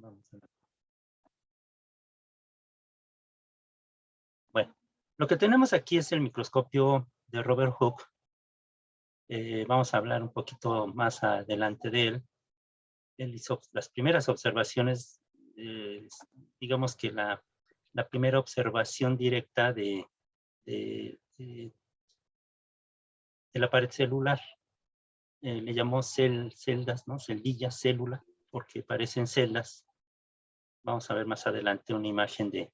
Vamos a ver. Bueno, lo que tenemos aquí es el microscopio de Robert Hooke. Vamos a hablar un poquito más adelante de él. Él hizo las primeras observaciones, digamos que la primera observación directa de la pared celular. Le llamó celdas, ¿no? Celdillas, célula, porque parecen celdas. Vamos a ver más adelante una imagen de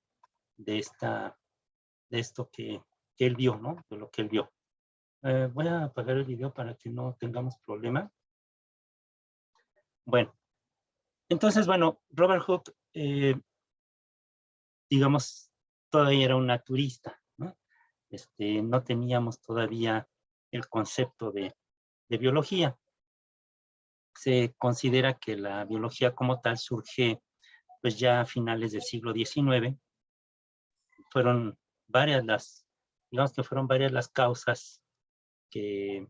esto que él vio, ¿no? De lo que él vio. Voy a apagar el video para que no tengamos problema. Bueno, entonces, bueno, Robert Hooke, digamos, todavía era un naturista, ¿no? No teníamos todavía el concepto de biología. Se considera que la biología como tal surge pues ya a finales del siglo XIX. Fueron varias las causas que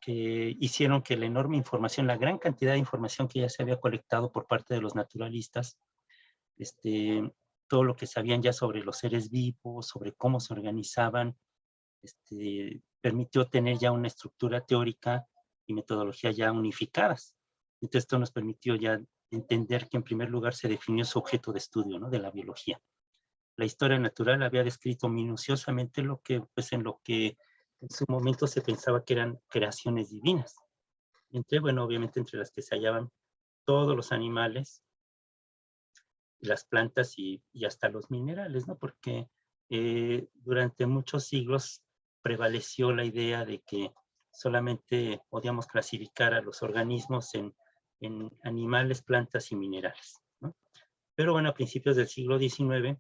hicieron que la enorme información, la gran cantidad de información que ya se había colectado por parte de los naturalistas, todo lo que sabían ya sobre los seres vivos, sobre cómo se organizaban, permitió tener ya una estructura teórica y metodología ya unificadas. Entonces esto nos permitió ya entender que en primer lugar se definió su objeto de estudio, ¿no? De la biología. La historia natural había descrito minuciosamente en lo que en su momento se pensaba que eran creaciones divinas. Bueno, obviamente entre las que se hallaban todos los animales, las plantas y hasta los minerales, ¿no? Porque durante muchos siglos prevaleció la idea de que solamente podíamos clasificar a los organismos en animales, plantas y minerales, ¿no? Pero bueno, a principios del siglo XIX,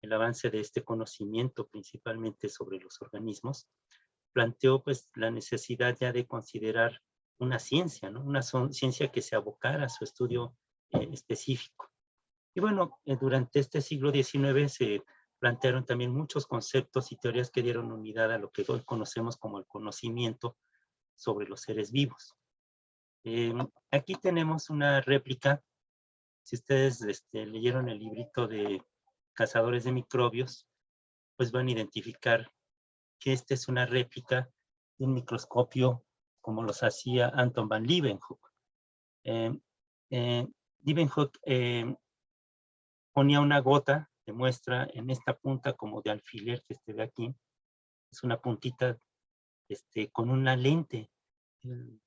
el avance de este conocimiento, principalmente sobre los organismos, planteó pues la necesidad ya de considerar una ciencia, ¿no? Una ciencia que se abocara a su estudio específico. Y bueno, durante este siglo XIX se plantearon también muchos conceptos y teorías que dieron unidad a lo que hoy conocemos como el conocimiento sobre los seres vivos. Aquí tenemos una réplica. Si ustedes leyeron el librito de Cazadores de Microbios, pues van a identificar que esta es una réplica de un microscopio como los hacía Anton van Leeuwenhoek. Leeuwenhoek ponía una gota de muestra en esta punta como de alfiler que ve aquí. Es una puntita con una lente.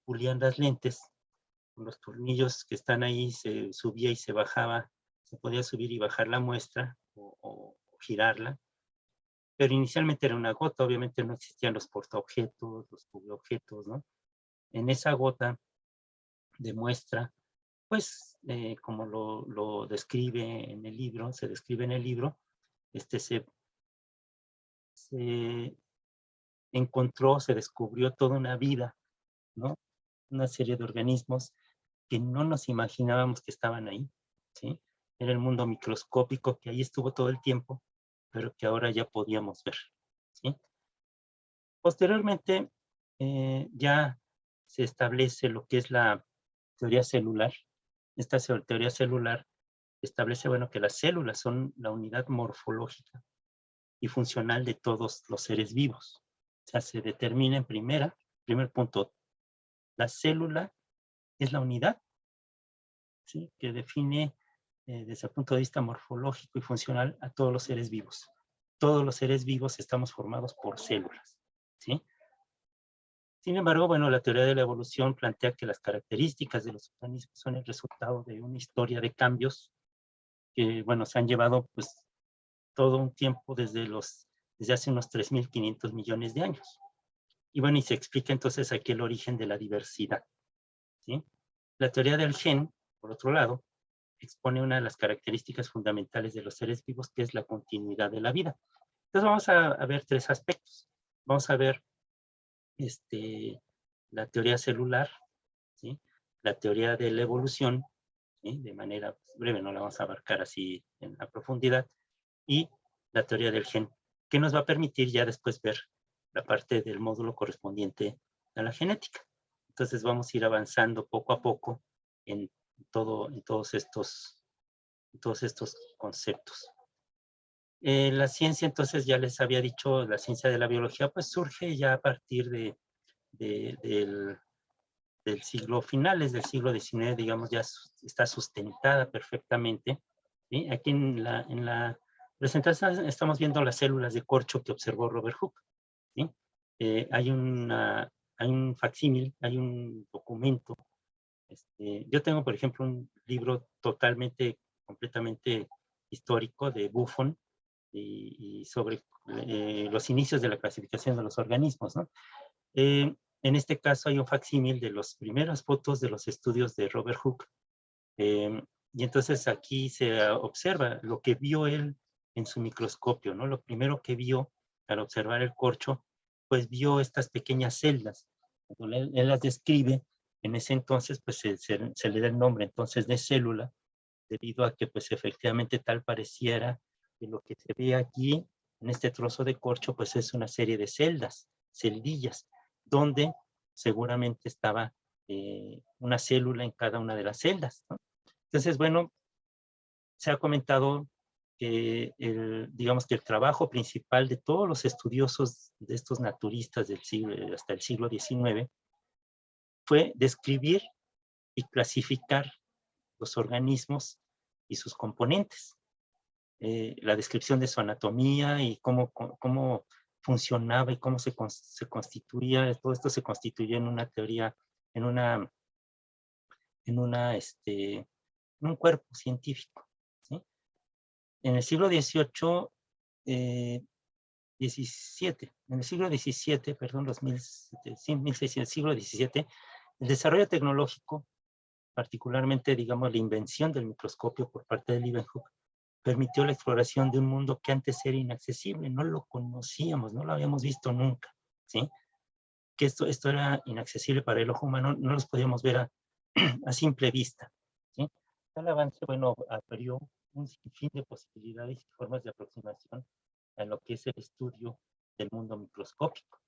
Pulían las lentes. Con los tornillos que están ahí se subía y se bajaba. Se podía subir y bajar la muestra o girarla. Pero inicialmente era una gota. Obviamente no existían los portaobjetos, los cubreobjetos, ¿no? En esa gota de muestra, pues, como lo describe en el libro, se describe en el libro, se encontró, se descubrió toda una vida, ¿no? Una serie de organismos que no nos imaginábamos que estaban ahí, ¿sí? Era el mundo microscópico que ahí estuvo todo el tiempo, pero que ahora ya podíamos ver, ¿sí? Posteriormente, ya se establece lo que es la teoría celular. Esta teoría celular establece, bueno, que las células son la unidad morfológica y funcional de todos los seres vivos. O sea, se determina en primer punto, la célula es la unidad, ¿sí? Que define desde el punto de vista morfológico y funcional a todos los seres vivos. Todos los seres vivos estamos formados por células, ¿sí? Sin embargo, bueno, la teoría de la evolución plantea que las características de los organismos son el resultado de una historia de cambios que, bueno, se han llevado pues todo un tiempo desde hace unos 3.500 millones de años. Y bueno, y se explica entonces aquí el origen de la diversidad, ¿sí? La teoría del gen, por otro lado, expone una de las características fundamentales de los seres vivos, que es la continuidad de la vida. Entonces vamos a ver tres aspectos. Vamos a ver la teoría celular, ¿sí? La teoría de la evolución, ¿sí? De manera breve, no la vamos a abarcar así en la profundidad, y la teoría del gen, que nos va a permitir ya después ver la parte del módulo correspondiente a la genética. Entonces vamos a ir avanzando poco a poco en todos estos conceptos. La ciencia, entonces, ya les había dicho, la ciencia de la biología, pues surge ya a partir del siglo finales del siglo XIX, digamos, ya está sustentada perfectamente, ¿sí? Aquí en la presentación estamos viendo las células de corcho que observó Robert Hooke, ¿sí? Hay un facsímil, hay un documento. Yo tengo, por ejemplo, un libro completamente histórico de Buffon y sobre los inicios de la clasificación de los organismos, ¿no? En este caso hay un facsímil de las primeras fotos de los estudios de Robert Hooke. Y entonces aquí se observa lo que vio él en su microscopio, ¿no? Lo primero que vio al observar el corcho, pues vio estas pequeñas celdas. Cuando él las describe, en ese entonces pues se le da el nombre entonces de célula, debido a que pues efectivamente tal pareciera que lo que se ve aquí en este trozo de corcho pues es una serie de celdas, celdillas, donde seguramente estaba una célula en cada una de las celdas, ¿no? Entonces, bueno, se ha comentado que digamos que el trabajo principal de todos los estudiosos de estos naturistas del siglo, hasta el siglo XIX, fue describir y clasificar los organismos y sus componentes. La descripción de su anatomía y cómo funcionaba y cómo se constituía, todo esto se constituyó en una teoría, en un cuerpo científico, ¿sí? En el siglo XVIII, 17, en el siglo XVII, perdón, sí, 1600, siglo XVII, el desarrollo tecnológico, particularmente, digamos, la invención del microscopio por parte de Leeuwenhoek, permitió la exploración de un mundo que antes era inaccesible, no lo conocíamos, no lo habíamos visto nunca, ¿sí? Que esto era inaccesible para el ojo humano, no los podíamos ver a simple vista, ¿sí? El avance, bueno, abrió un sinfín de posibilidades y formas de aproximación a lo que es el estudio del mundo microscópico.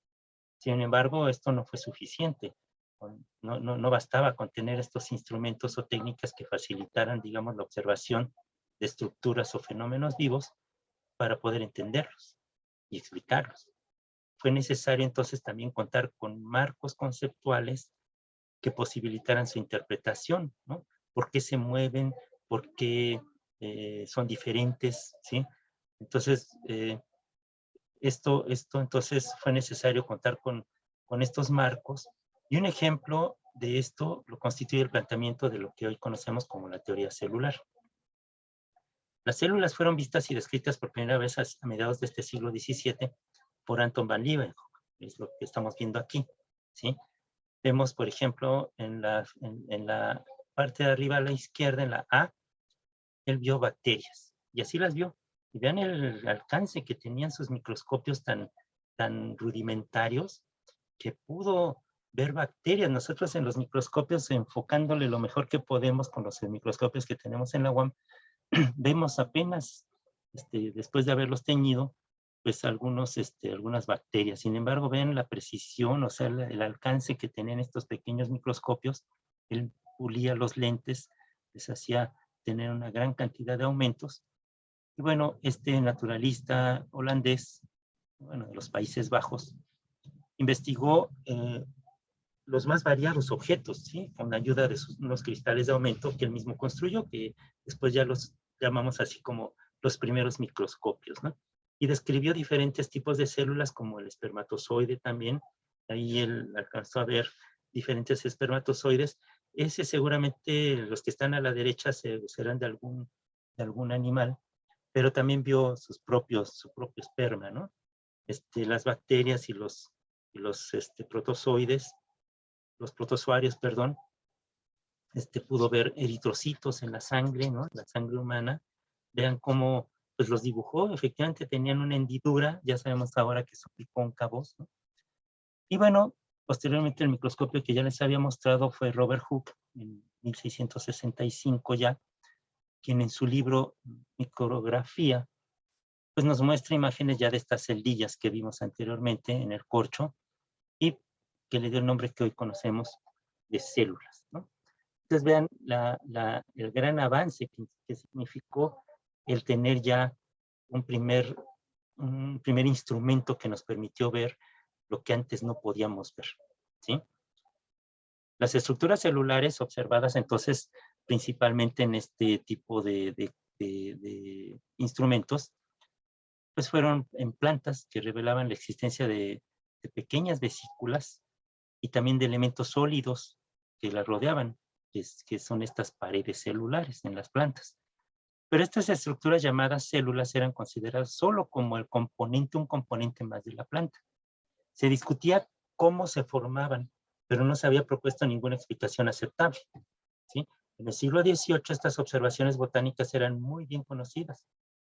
Sin embargo, esto no fue suficiente. No bastaba con tener estos instrumentos o técnicas que facilitaran, digamos, la observación de estructuras o fenómenos vivos para poder entenderlos y explicarlos. Fue necesario entonces también contar con marcos conceptuales que posibilitaran su interpretación, ¿no? ¿Por qué se mueven? ¿Por qué son diferentes? ¿Sí? Entonces, esto entonces fue necesario contar con estos marcos. Y un ejemplo de esto lo constituye el planteamiento de lo que hoy conocemos como la teoría celular. Las células fueron vistas y descritas por primera vez a mediados de este siglo XVII por Anton van Leeuwenhoek, es lo que estamos viendo aquí, ¿sí? Vemos, por ejemplo, en la parte de arriba a la izquierda, en la A, él vio bacterias, y así las vio. Y vean el alcance que tenían sus microscopios tan rudimentarios, que pudo ver bacterias. Nosotros en los microscopios, enfocándole lo mejor que podemos con los microscopios que tenemos en la UAM, vemos apenas, después de haberlos teñido, pues algunas bacterias. Sin embargo, ven la precisión, o sea, el alcance que tenían estos pequeños microscopios. Él pulía los lentes, les hacía tener una gran cantidad de aumentos. Y bueno, este naturalista holandés, bueno, de los Países Bajos, investigó los más variados objetos, ¿sí? Con la ayuda de unos cristales de aumento que él mismo construyó, que después ya los llamamos así como los primeros microscopios, ¿no? Y describió diferentes tipos de células, como el espermatozoide también. Ahí él alcanzó a ver diferentes espermatozoides. Ese seguramente, los que están a la derecha serán de algún animal, pero también vio su propio esperma, ¿no? Las bacterias y los protozoides, los protozoarios, perdón, pudo ver eritrocitos en la sangre, ¿no? La sangre humana. Vean cómo pues los dibujó, efectivamente tenían una hendidura, ya sabemos ahora que son bicóncavos, ¿no? Y bueno, posteriormente el microscopio que ya les había mostrado fue Robert Hooke, en 1665 ya, quien en su libro Micrografía, pues nos muestra imágenes ya de estas celdillas que vimos anteriormente en el corcho y que le dio el nombre que hoy conocemos de células, ¿no? ustedes vean el gran avance que significó el tener ya un primer instrumento que nos permitió ver lo que antes no podíamos ver, ¿sí? Las estructuras celulares observadas entonces principalmente en este tipo de instrumentos, pues fueron en plantas que revelaban la existencia de pequeñas vesículas y también de elementos sólidos que las rodeaban, que son estas paredes celulares en las plantas. Pero estas estructuras llamadas células eran consideradas solo como un componente más de la planta. Se discutía cómo se formaban, pero no se había propuesto ninguna explicación aceptable, ¿sí? En el siglo XVIII estas observaciones botánicas eran muy bien conocidas.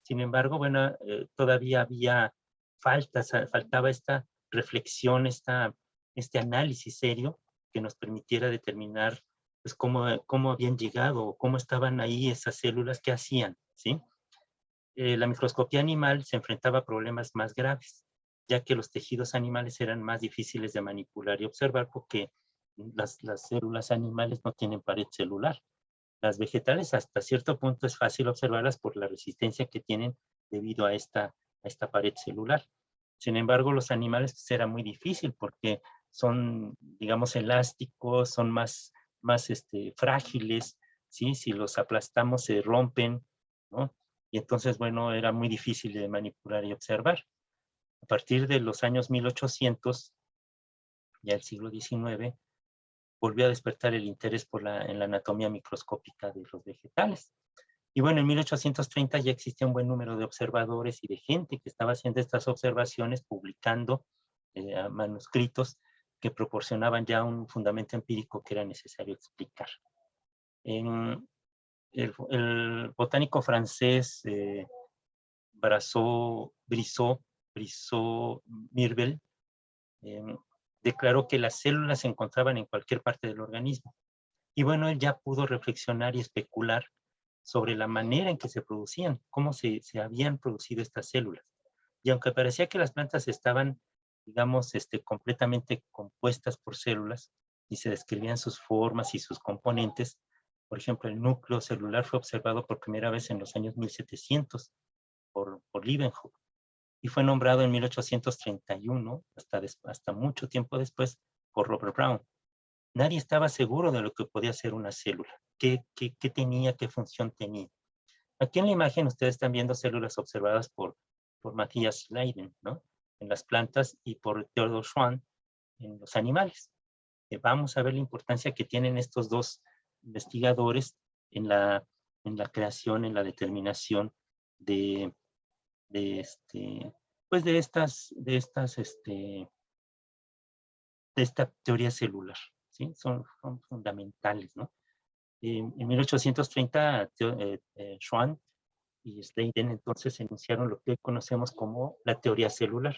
Sin embargo, bueno, todavía había faltaba esta reflexión, este análisis serio que nos permitiera determinar pues, cómo habían llegado, o cómo estaban ahí esas células, qué hacían, ¿sí? La microscopía animal se enfrentaba a problemas más graves, ya que los tejidos animales eran más difíciles de manipular y observar porque las células animales no tienen pared celular. Las vegetales hasta cierto punto es fácil observarlas por la resistencia que tienen debido a esta pared celular. Sin embargo, los animales pues, era muy difícil porque son, digamos, elásticos, son más frágiles, ¿sí? Si los aplastamos se rompen, ¿no? Y entonces, bueno, era muy difícil de manipular y observar. A partir de los años 1800, ya el siglo XIX, volvió a despertar el interés en la anatomía microscópica de los vegetales. Y bueno, en 1830 ya existía un buen número de observadores y de gente que estaba haciendo estas observaciones, publicando manuscritos que proporcionaban ya un fundamento empírico que era necesario explicar. El botánico francés Brisseau-Mirbeau declaró que las células se encontraban en cualquier parte del organismo. Y bueno, él ya pudo reflexionar y especular sobre la manera en que se producían, cómo se habían producido estas células. Y aunque parecía que las plantas estaban, digamos, completamente compuestas por células y se describían sus formas y sus componentes, por ejemplo, el núcleo celular fue observado por primera vez en los años 1700 por Leeuwenhoek y fue nombrado en 1831, hasta mucho tiempo después, por Robert Brown. Nadie estaba seguro de lo que podía ser una célula, qué tenía, qué función tenía. Aquí en la imagen ustedes están viendo células observadas por Matthias Leiden, ¿no? En las plantas y por Theodor Schwann en los animales. Vamos a ver la importancia que tienen estos dos investigadores en la creación, en la determinación de esta teoría celular, ¿sí? Son fundamentales, ¿no? En 1830, Schwann y Leiden entonces enunciaron lo que hoy conocemos como la teoría celular.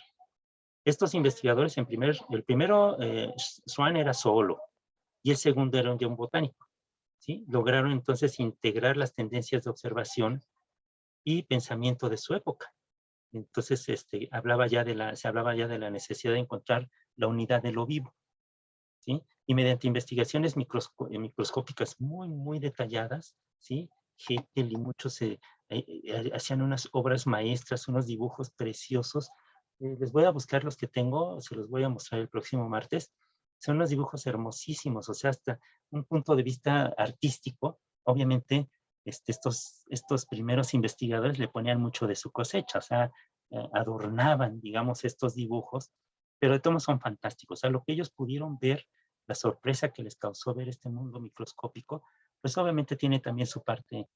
Estos investigadores, el primero, Schwann era zoólogo, y el segundo era un botánico, ¿sí? Lograron entonces integrar las tendencias de observación y pensamiento de su época. Entonces, se hablaba ya de la necesidad de encontrar la unidad de lo vivo, ¿sí? Y mediante investigaciones microscópicas muy, muy detalladas, ¿sí? Haeckel y muchos hacían unas obras maestras, unos dibujos preciosos. Les voy a buscar los que tengo, se los voy a mostrar el próximo martes. Son unos dibujos hermosísimos, o sea, hasta un punto de vista artístico. Obviamente, estos primeros investigadores le ponían mucho de su cosecha, o sea, adornaban, digamos, estos dibujos, pero de todos son fantásticos. O sea, lo que ellos pudieron ver, la sorpresa que les causó ver este mundo microscópico, pues obviamente tiene también su parte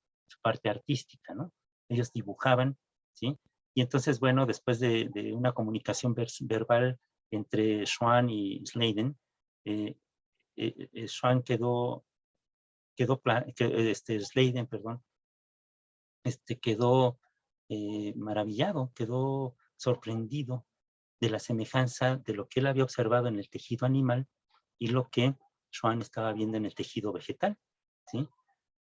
artística, ¿no? Ellos dibujaban, ¿sí? Y entonces, bueno, después de una comunicación verbal entre Schwann y Leiden, Schwann Leiden, perdón, quedó maravillado, quedó sorprendido de la semejanza de lo que él había observado en el tejido animal y lo que Schwann estaba viendo en el tejido vegetal, ¿sí?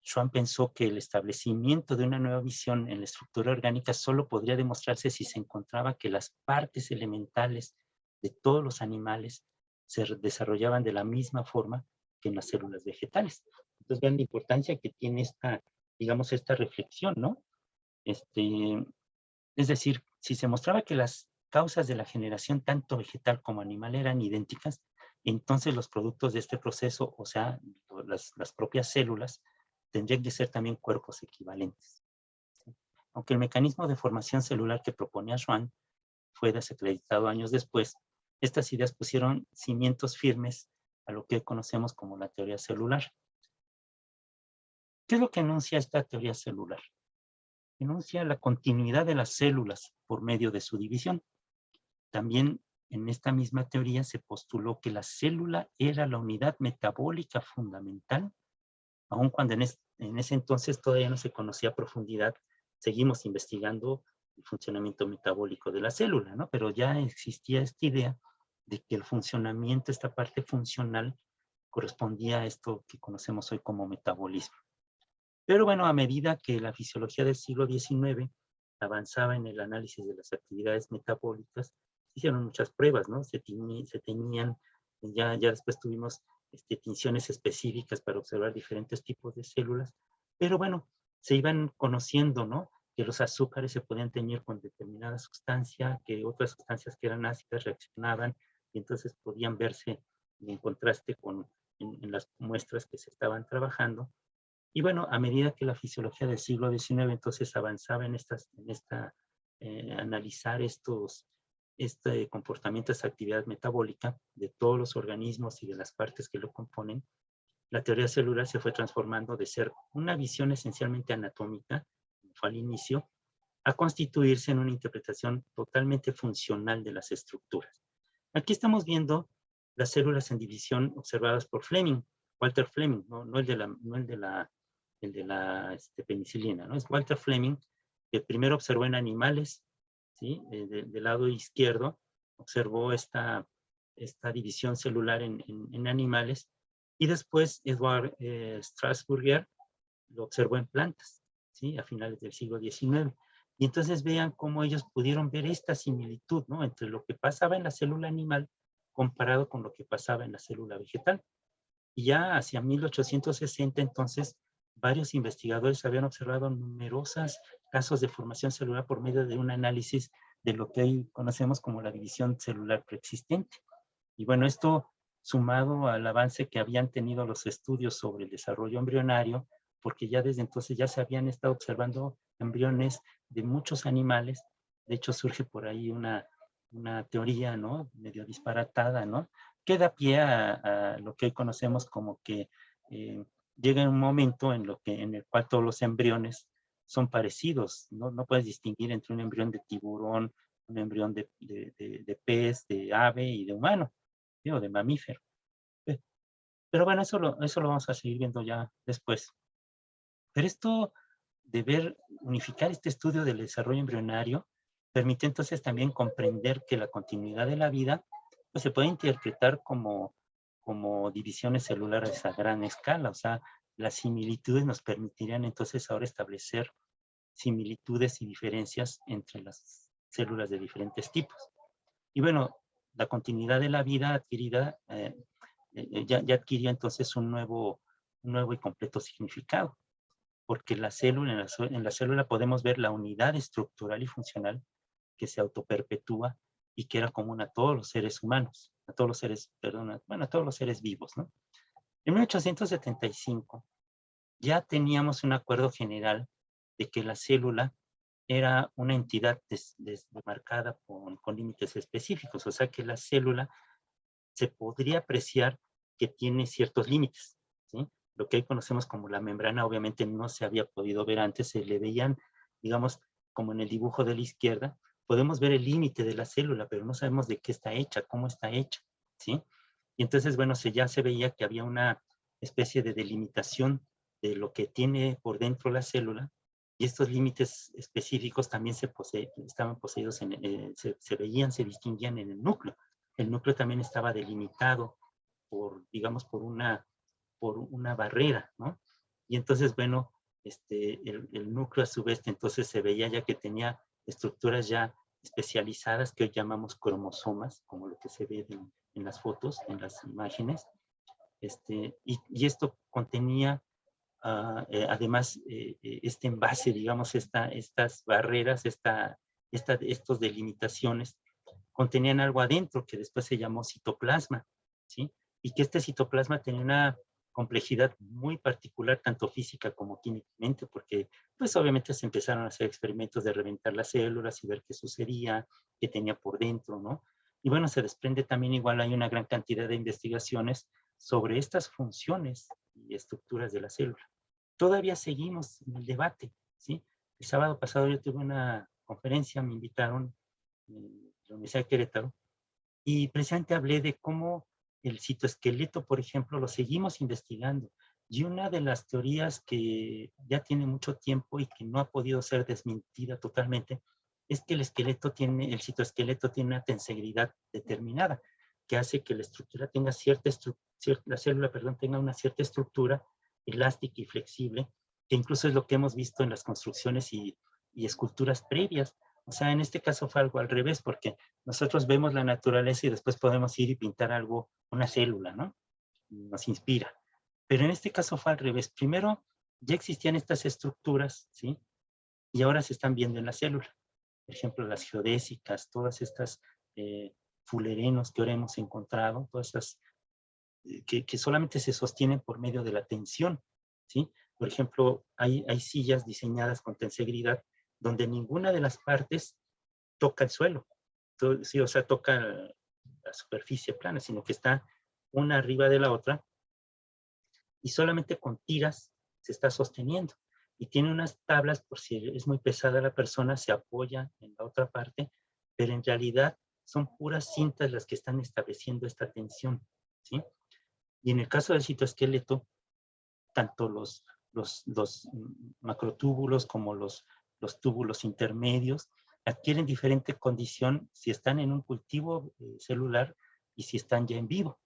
Schwann pensó que el establecimiento de una nueva visión en la estructura orgánica solo podría demostrarse si se encontraba que las partes elementales de todos los animales se desarrollaban de la misma forma que en las células vegetales. Entonces vean la importancia que tiene esta, digamos, esta reflexión, ¿no? Es decir, si se mostraba que las causas de la generación tanto vegetal como animal eran idénticas, entonces los productos de este proceso, o sea, las propias células, tendrían que ser también cuerpos equivalentes. ¿Sí? Aunque el mecanismo de formación celular que proponía Schwann fue desacreditado años después, estas ideas pusieron cimientos firmes a lo que conocemos como la teoría celular. ¿Qué es lo que enuncia esta teoría celular? Enuncia la continuidad de las células por medio de su división. También en esta misma teoría se postuló que la célula era la unidad metabólica fundamental, aun cuando en ese entonces todavía no se conocía a profundidad. Seguimos investigando el funcionamiento metabólico de la célula, ¿no? Pero ya existía esta idea de que el funcionamiento, esta parte funcional, correspondía a esto que conocemos hoy como metabolismo. Pero bueno, a medida que la fisiología del siglo XIX avanzaba en el análisis de las actividades metabólicas, se hicieron muchas pruebas, ¿no? Se tenían, ya después tuvimos tinciones específicas para observar diferentes tipos de células, pero bueno, se iban conociendo, ¿no? Que los azúcares se podían teñir con determinada sustancia, que otras sustancias que eran ácidas reaccionaban, y entonces podían verse en contraste en las muestras que se estaban trabajando. Y bueno, a medida que la fisiología del siglo XIX entonces avanzaba en analizar este comportamiento, esta actividad metabólica de todos los organismos y de las partes que lo componen, la teoría celular se fue transformando de ser una visión esencialmente anatómica, como fue al inicio, a constituirse en una interpretación totalmente funcional de las estructuras. Aquí estamos viendo las células en división observadas por Fleming, Walter Fleming, no el de la penicilina, ¿no? Es Walter Fleming, que primero observó en animales, ¿sí? Del lado izquierdo, observó esta división celular en animales, y después Edward Strasburger lo observó en plantas, ¿sí? A finales del siglo XIX. Y entonces vean cómo ellos pudieron ver esta similitud, ¿no? Entre lo que pasaba en la célula animal comparado con lo que pasaba en la célula vegetal. Y ya hacia 1860, entonces, varios investigadores habían observado numerosos casos de formación celular por medio de un análisis de lo que hoy conocemos como la división celular preexistente. Y bueno, esto sumado al avance que habían tenido los estudios sobre el desarrollo embrionario, porque ya desde entonces ya se habían estado observando embriones de muchos animales. De hecho, surge por ahí una teoría, ¿no? Medio disparatada, ¿no? Que da pie a lo que hoy conocemos como que llega un momento en el cual todos los embriones son parecidos, ¿no? No puedes distinguir entre un embrión de tiburón, un embrión de pez, de ave y de humano, ¿sí? O de mamífero. Pero bueno, eso lo vamos a seguir viendo ya después. Pero esto de unificar este estudio del desarrollo embrionario permite entonces también comprender que la continuidad de la vida pues, se puede interpretar como divisiones celulares a gran escala. O sea, las similitudes nos permitirían entonces ahora establecer similitudes y diferencias entre las células de diferentes tipos. Y bueno, la continuidad de la vida adquirida ya adquirió entonces un nuevo y completo significado, porque en la célula podemos ver la unidad estructural y funcional que se autoperpetúa y que era común a todos los seres humanos, a todos los seres, a todos los seres vivos, ¿no? En 1875 ya teníamos un acuerdo general de que la célula era una entidad demarcada con límites específicos, o sea que la célula se podría apreciar que tiene ciertos límites, ¿sí? Lo que hoy conocemos como la membrana obviamente no se había podido ver antes, se le veían, digamos, como en el dibujo de la izquierda, podemos ver el límite de la célula, pero no sabemos de qué está hecha, cómo está hecha, ¿sí? Y entonces, bueno, ya se veía que había una especie de delimitación de lo que tiene por dentro la célula, y estos límites específicos también estaban poseídos, se veían, se distinguían en el núcleo. El núcleo también estaba delimitado digamos, por una barrera, ¿no? Y entonces, bueno, el núcleo a su vez, entonces se veía ya que tenía estructuras ya especializadas que hoy llamamos cromosomas, como lo que se ve en las fotos, en las imágenes. Y esto contenía además, este envase, digamos, estas barreras, estos delimitaciones, contenían algo adentro que después se llamó citoplasma, ¿sí? Y que este citoplasma tenía una complejidad muy particular, tanto física como químicamente, porque pues obviamente se empezaron a hacer experimentos de reventar las células y ver qué sucedía, qué tenía por dentro, ¿no? Y bueno, se desprende también igual hay una gran cantidad de investigaciones sobre estas funciones y estructuras de la célula. Todavía seguimos en el debate, ¿sí? El sábado pasado yo tuve una conferencia, me invitaron en la Universidad de Querétaro, y precisamente hablé de cómo el citoesqueleto, por ejemplo, lo seguimos investigando. Y una de las teorías que ya tiene mucho tiempo y que no ha podido ser desmentida totalmente es que el citoesqueleto tiene una tensegridad determinada, que hace que la estructura tenga la célula, perdón, tenga una cierta estructura elástica y flexible, que incluso es lo que hemos visto en las construcciones y esculturas previas. O sea, en este caso fue algo al revés, porque nosotros vemos la naturaleza y después podemos ir y pintar algo, una célula, ¿no? Nos inspira. Pero en este caso fue al revés. Primero, ya existían estas estructuras, ¿sí? Y ahora se están viendo en la célula. Por ejemplo, las geodésicas, todas estas fulerenos que ahora hemos encontrado, todas estas que solamente se sostienen por medio de la tensión, ¿sí? Por ejemplo, hay sillas diseñadas con tensegridad donde ninguna de las partes toca el suelo, sí, o sea, toca la superficie plana, sino que está una arriba de la otra y solamente con tiras se está sosteniendo. Y tiene unas tablas, por si es muy pesada la persona, se apoya en la otra parte, pero en realidad son puras cintas las que están estableciendo esta tensión, ¿sí? Y en el caso del citoesqueleto, tanto los macrotúbulos como los túbulos intermedios adquieren diferente condición si están en un cultivo celular y si están ya en vivo.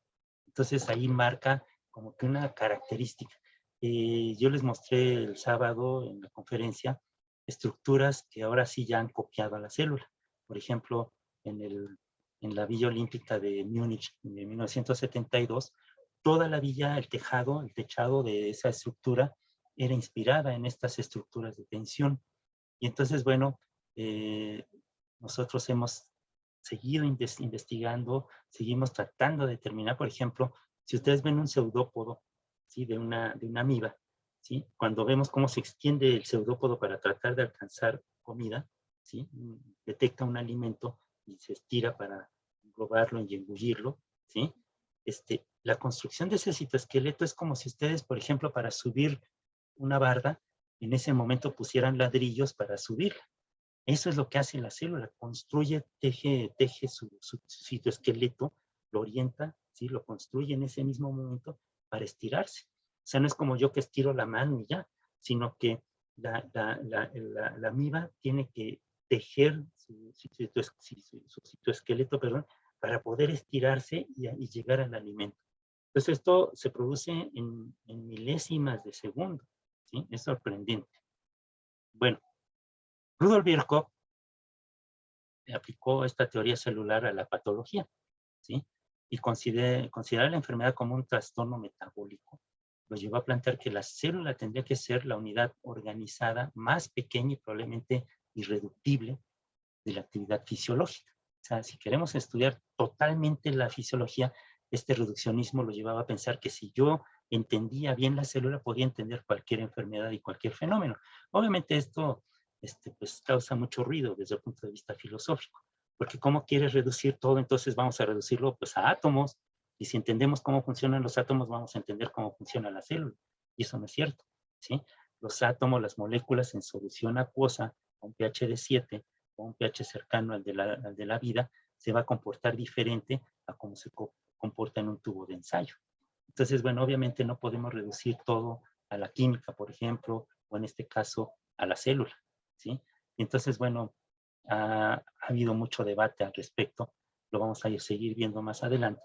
Entonces ahí marca como que una característica. Yo les mostré el sábado en la conferencia estructuras que ahora sí ya han copiado a la célula. Por ejemplo, en la Villa Olímpica de Múnich de 1972, toda la villa, el techado de esa estructura era inspirada en estas estructuras de tensión. Y entonces, bueno, nosotros hemos seguido investigando, seguimos tratando de determinar, por ejemplo, si ustedes ven un pseudópodo, ¿sí? de una amiba, ¿sí? Cuando vemos cómo se extiende el pseudópodo para tratar de alcanzar comida, ¿sí? Detecta un alimento y se estira para englobarlo y engullirlo, ¿sí? La construcción de ese citoesqueleto es como si ustedes, por ejemplo, para subir una barda, en ese momento pusieran ladrillos para subirla. Eso es lo que hace la célula, construye, teje su citoesqueleto, lo orienta, ¿sí? Lo construye en ese mismo momento para estirarse. O sea, no es como yo que estiro la mano y ya, sino que la amiba tiene que tejer su citoesqueleto, perdón, para poder estirarse y llegar al alimento. Entonces esto se produce en milésimas de segundo, ¿sí? Es sorprendente. Bueno, Rudolf Virchow aplicó esta teoría celular a la patología, ¿sí? Y considerar la enfermedad como un trastorno metabólico lo llevó a plantear que la célula tendría que ser la unidad organizada más pequeña y probablemente irreductible de la actividad fisiológica. O sea, si queremos estudiar totalmente la fisiología, este reduccionismo lo llevaba a pensar que si yo entendía bien la célula, podía entender cualquier enfermedad y cualquier fenómeno. Obviamente esto pues causa mucho ruido desde el punto de vista filosófico, porque ¿cómo quieres reducir todo? Entonces vamos a reducirlo pues a átomos, y si entendemos cómo funcionan los átomos, vamos a entender cómo funciona la célula, y eso no es cierto, ¿sí? Los átomos, las moléculas en solución acuosa, con pH de 7, con un pH cercano al de la vida, se va a comportar diferente a cómo se comporta en un tubo de ensayo. Entonces, bueno, obviamente no podemos reducir todo a la química, por ejemplo, o en este caso a la célula, ¿sí? Entonces, bueno, ha habido mucho debate al respecto, lo vamos a seguir viendo más adelante,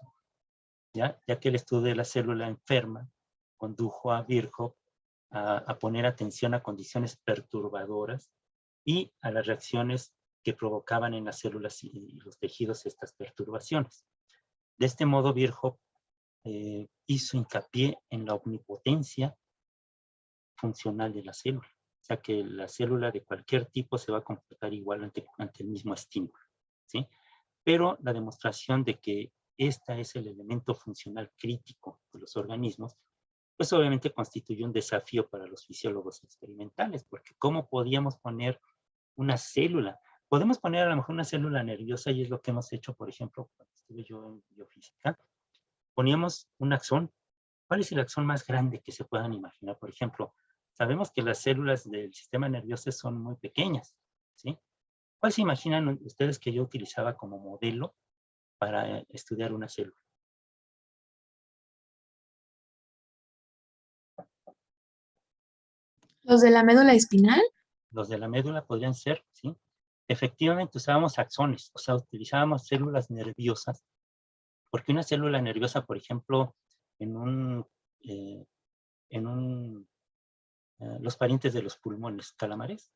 ya que el estudio de la célula enferma condujo a Virchow a poner atención a condiciones perturbadoras y a las reacciones que provocaban en las células y los tejidos estas perturbaciones. De este modo, Virchow hizo hincapié en la omnipotencia funcional de la célula. O sea, que la célula de cualquier tipo se va a comportar igual ante el mismo estímulo, ¿sí? Pero la demostración de que este es el elemento funcional crítico de los organismos, pues obviamente constituye un desafío para los fisiólogos experimentales, porque ¿cómo podíamos poner una célula? Podemos poner a lo mejor una célula nerviosa, y es lo que hemos hecho, por ejemplo, cuando estuve yo en biofísica. Poníamos un axón. ¿Cuál es el axón más grande que se puedan imaginar? Por ejemplo, sabemos que las células del sistema nervioso son muy pequeñas, ¿sí? ¿Cuál se imaginan ustedes que yo utilizaba como modelo para estudiar una célula? ¿Los de la médula espinal? Los de la médula podrían ser, ¿sí? Efectivamente usábamos axones, o sea, utilizábamos células nerviosas, porque una célula nerviosa, por ejemplo, en un, eh, los parientes de los pulmones, calamares,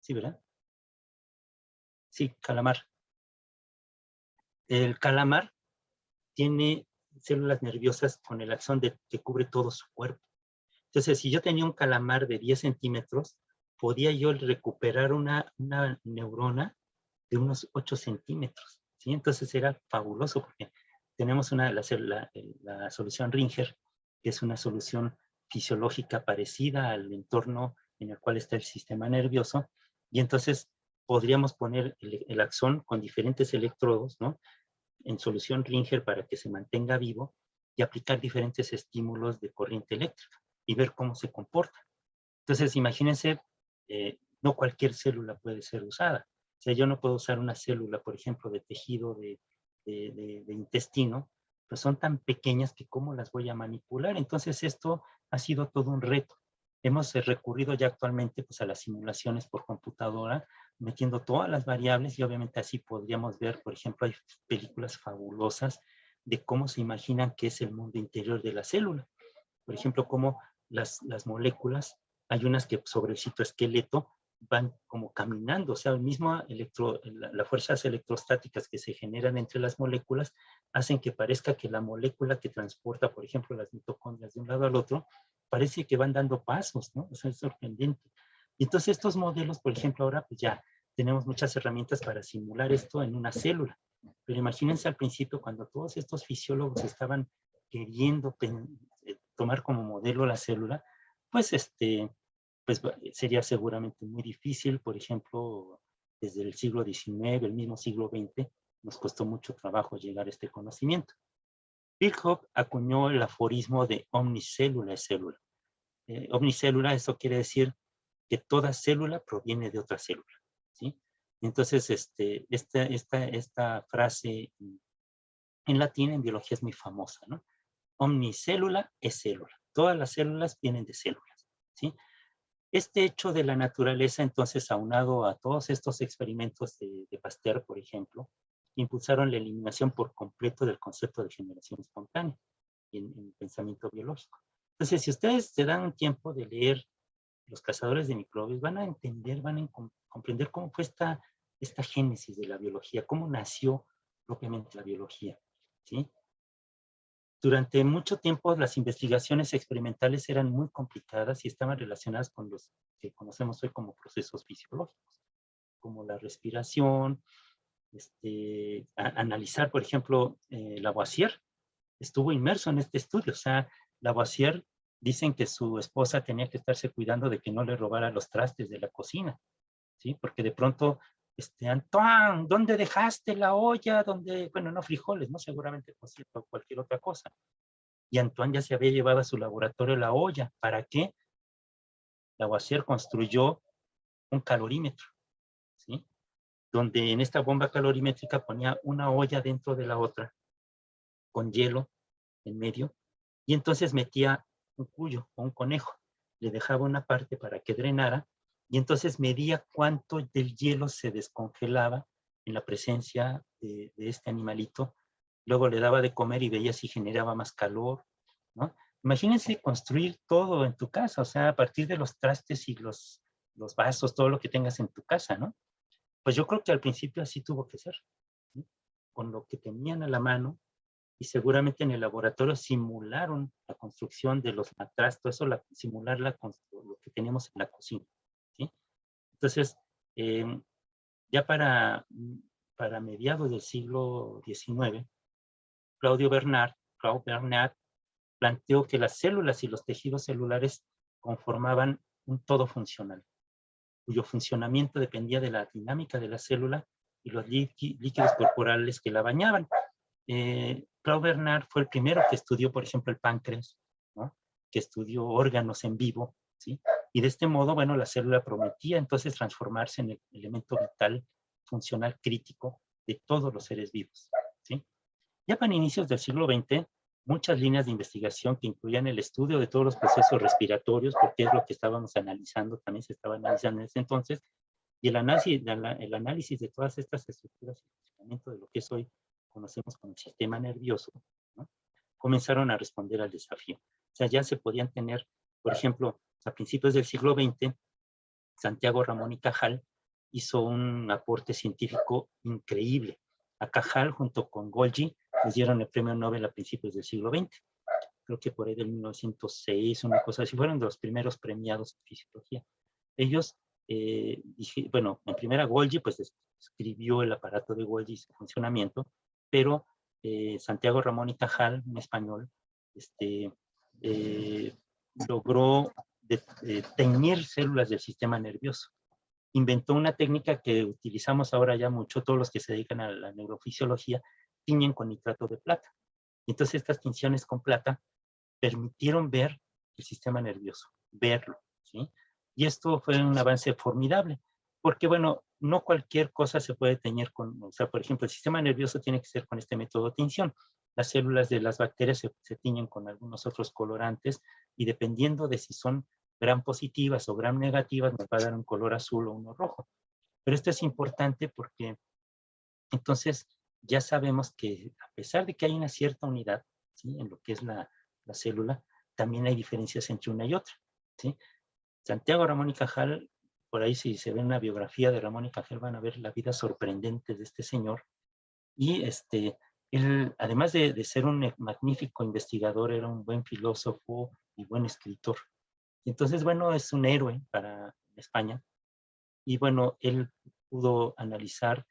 ¿sí, verdad? Sí, calamar. El calamar tiene células nerviosas con el axón que cubre todo su cuerpo. Entonces, si yo tenía un calamar de 10 centímetros, podía yo recuperar una neurona de unos 8 centímetros, ¿sí? Entonces era fabuloso porque tenemos la solución Ringer, que es una solución fisiológica parecida al entorno en el cual está el sistema nervioso, y entonces podríamos poner el axón con diferentes electrodos, ¿no?, en solución Ringer para que se mantenga vivo y aplicar diferentes estímulos de corriente eléctrica y ver cómo se comporta. Entonces, imagínense, no cualquier célula puede ser usada. O sea, yo no puedo usar una célula, por ejemplo, de tejido de intestino, pues son tan pequeñas que cómo las voy a manipular. Entonces, esto ha sido todo un reto. Hemos recurrido ya actualmente pues, a las simulaciones por computadora, metiendo todas las variables y obviamente así podríamos ver, por ejemplo, hay películas fabulosas de cómo se imaginan que es el mundo interior de la célula. Por ejemplo, cómo las moléculas, hay unas que sobre el citoesqueleto van como caminando, o sea, las fuerzas electrostáticas que se generan entre las moléculas hacen que parezca que la molécula que transporta, por ejemplo, las mitocondrias de un lado al otro, parece que van dando pasos, ¿no? O sea, es sorprendente. Y entonces estos modelos, por ejemplo, ahora pues ya tenemos muchas herramientas para simular esto en una célula. Pero imagínense al principio cuando todos estos fisiólogos estaban queriendo tomar como modelo la célula, pues pues sería seguramente muy difícil. Por ejemplo, desde el siglo XIX, el mismo siglo XX, nos costó mucho trabajo llegar a este conocimiento. Kirchhoff acuñó el aforismo de omnicélula es célula. Omnicélula, eso quiere decir que toda célula proviene de otra célula, ¿sí? Entonces, esta frase en latín, en biología, es muy famosa, ¿no? Omnicélula es célula. Todas las células vienen de células, ¿sí? Este hecho de la naturaleza, entonces, aunado a todos estos experimentos de Pasteur, por ejemplo, impulsaron la eliminación por completo del concepto de generación espontánea en el pensamiento biológico. Entonces, si ustedes se dan un tiempo de leer Los cazadores de microbios, van a entender, van a comprender cómo fue esta génesis de la biología, cómo nació propiamente la biología, ¿sí? Durante mucho tiempo las investigaciones experimentales eran muy complicadas y estaban relacionadas con los que conocemos hoy como procesos fisiológicos, como la respiración, analizar, por ejemplo, Lavoisier estuvo inmerso en este estudio. O sea, Lavoisier dicen que su esposa tenía que estarse cuidando de que no le robara los trastes de la cocina, ¿sí? Porque de pronto, Antoine, ¿dónde dejaste la olla? Bueno, no frijoles, ¿no? Seguramente cocina o cualquier otra cosa. Y Antoine ya se había llevado a su laboratorio la olla. ¿Para qué? Lavoisier construyó un calorímetro, ¿sí? Donde en esta bomba calorimétrica ponía una olla dentro de la otra, con hielo en medio, y entonces metía un cuyo o un conejo. Le dejaba una parte para que drenara, y entonces medía cuánto del hielo se descongelaba en la presencia de este animalito. Luego le daba de comer y veía si generaba más calor, ¿no? Imagínense construir todo en tu casa, o sea, a partir de los trastes y los vasos, todo lo que tengas en tu casa, ¿no? Pues yo creo que al principio así tuvo que ser, ¿sí? Con lo que tenían a la mano, y seguramente en el laboratorio simularon la construcción de los matraz, todo eso, simular lo que teníamos en la cocina, ¿sí? Entonces, ya para mediados del siglo XIX, Claude Bernard planteó que las células y los tejidos celulares conformaban un todo funcional, cuyo funcionamiento dependía de la dinámica de la célula y los líquidos corporales que la bañaban. Claude Bernard fue el primero que estudió, por ejemplo, el páncreas, ¿no? Que estudió órganos en vivo, ¿sí? Y de este modo, bueno, la célula prometía entonces transformarse en el elemento vital, funcional, crítico de todos los seres vivos, ¿sí? Ya para inicios del siglo XX, muchas líneas de investigación que incluían el estudio de todos los procesos respiratorios, porque es lo que estábamos analizando, también se estaba analizando en ese entonces, y el análisis de todas estas estructuras y funcionamiento de lo que es hoy conocemos como el sistema nervioso, ¿no? Comenzaron a responder al desafío. O sea, ya se podían tener, por ejemplo, a principios del siglo XX, Santiago Ramón y Cajal hizo un aporte científico increíble. A Cajal, junto con Golgi, les dieron el premio Nobel a principios del siglo XX. Creo que por ahí del 1906, una cosa así, fueron de los primeros premiados en fisiología. Ellos, bueno, en primera Golgi, pues describió el aparato de Golgi y su funcionamiento, pero Santiago Ramón y Cajal, un español, logró teñir células del sistema nervioso. Inventó una técnica que utilizamos ahora ya mucho, todos los que se dedican a la neurofisiología, tiñen con nitrato de plata. Entonces estas tinciones con plata permitieron ver el sistema nervioso, verlo, ¿sí? Y esto fue un avance formidable, porque bueno, no cualquier cosa se puede teñir con, o sea, por ejemplo, el sistema nervioso tiene que ser con este método de tinción. Las células de las bacterias se tiñen con algunos otros colorantes y dependiendo de si son gram positivas o gram negativas, nos va a dar un color azul o uno rojo. Pero esto es importante porque entonces ya sabemos que a pesar de que hay una cierta unidad, ¿sí? En lo que es la célula, también hay diferencias entre una y otra, ¿sí? Santiago Ramón y Cajal, por ahí si se ve una biografía de Ramón y Cajal van a ver la vida sorprendente de este señor. Y él, además de ser un magnífico investigador, era un buen filósofo y buen escritor. Entonces, bueno, es un héroe para España. Y bueno, él pudo analizar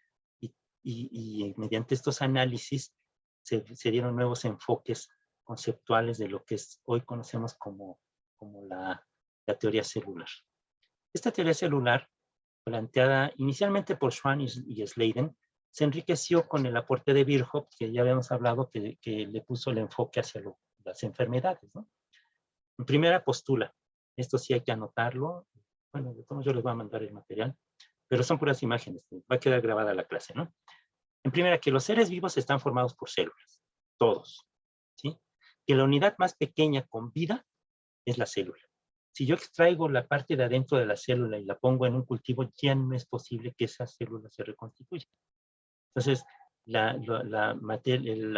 y mediante estos análisis se dieron nuevos enfoques conceptuales de lo que hoy conocemos como la teoría celular. Esta teoría celular, planteada inicialmente por Schwann y Sladen, se enriqueció con el aporte de Virchow, que ya habíamos hablado, que le puso el enfoque hacia las enfermedades, ¿no? En primera postula, esto sí hay que anotarlo, bueno, de todos yo les voy a mandar el material, pero son puras imágenes, va a quedar grabada la clase, ¿no? En primera, que los seres vivos están formados por células, todos, ¿sí? Que la unidad más pequeña con vida es la célula. Si yo extraigo la parte de adentro de la célula y la pongo en un cultivo, ya no es posible que esa célula se reconstituya. Entonces, la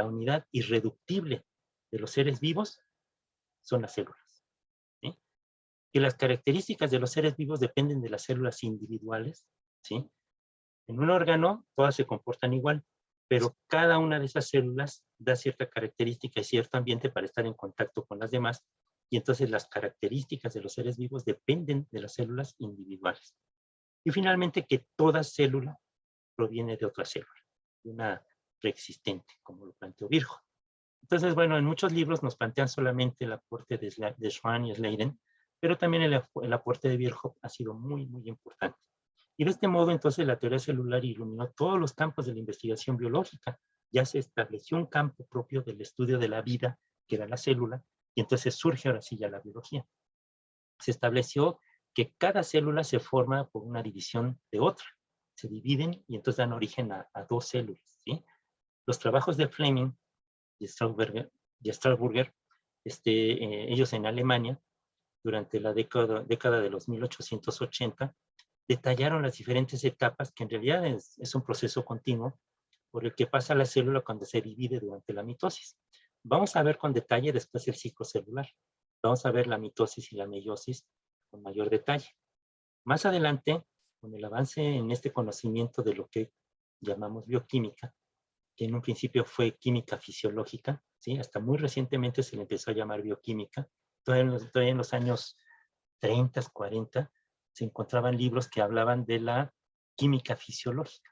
unidad irreductible de los seres vivos son las células, ¿sí? Que las características de los seres vivos dependen de las células individuales, ¿sí? En un órgano todas se comportan igual, pero cada una de esas células da cierta característica y cierto ambiente para estar en contacto con las demás, y entonces las características de los seres vivos dependen de las células individuales. Y finalmente que toda célula proviene de otra célula, de una preexistente, como lo planteó Virchow. Entonces, bueno, en muchos libros nos plantean solamente el aporte de Schwann y Sladen, pero también el aporte de Virchow ha sido muy, muy importante. Y de este modo, entonces, la teoría celular iluminó todos los campos de la investigación biológica. Ya se estableció un campo propio del estudio de la vida, que era la célula, y entonces surge ahora sí ya la biología. Se estableció que cada célula se forma por una división de otra. Se dividen y entonces dan origen a dos células, ¿sí? Los trabajos de Fleming y Strasburger, ellos en Alemania, durante la década de los 1880, detallaron las diferentes etapas, que en realidad es un proceso continuo, por el que pasa la célula cuando se divide durante la mitosis. Vamos a ver con detalle después el ciclo celular. Vamos a ver la mitosis y la meiosis con mayor detalle. Más adelante, con el avance en este conocimiento de lo que llamamos bioquímica, que en un principio fue química fisiológica, ¿sí? Hasta muy recientemente se le empezó a llamar bioquímica. Todavía en los años 30, 40, se encontraban libros que hablaban de la química fisiológica,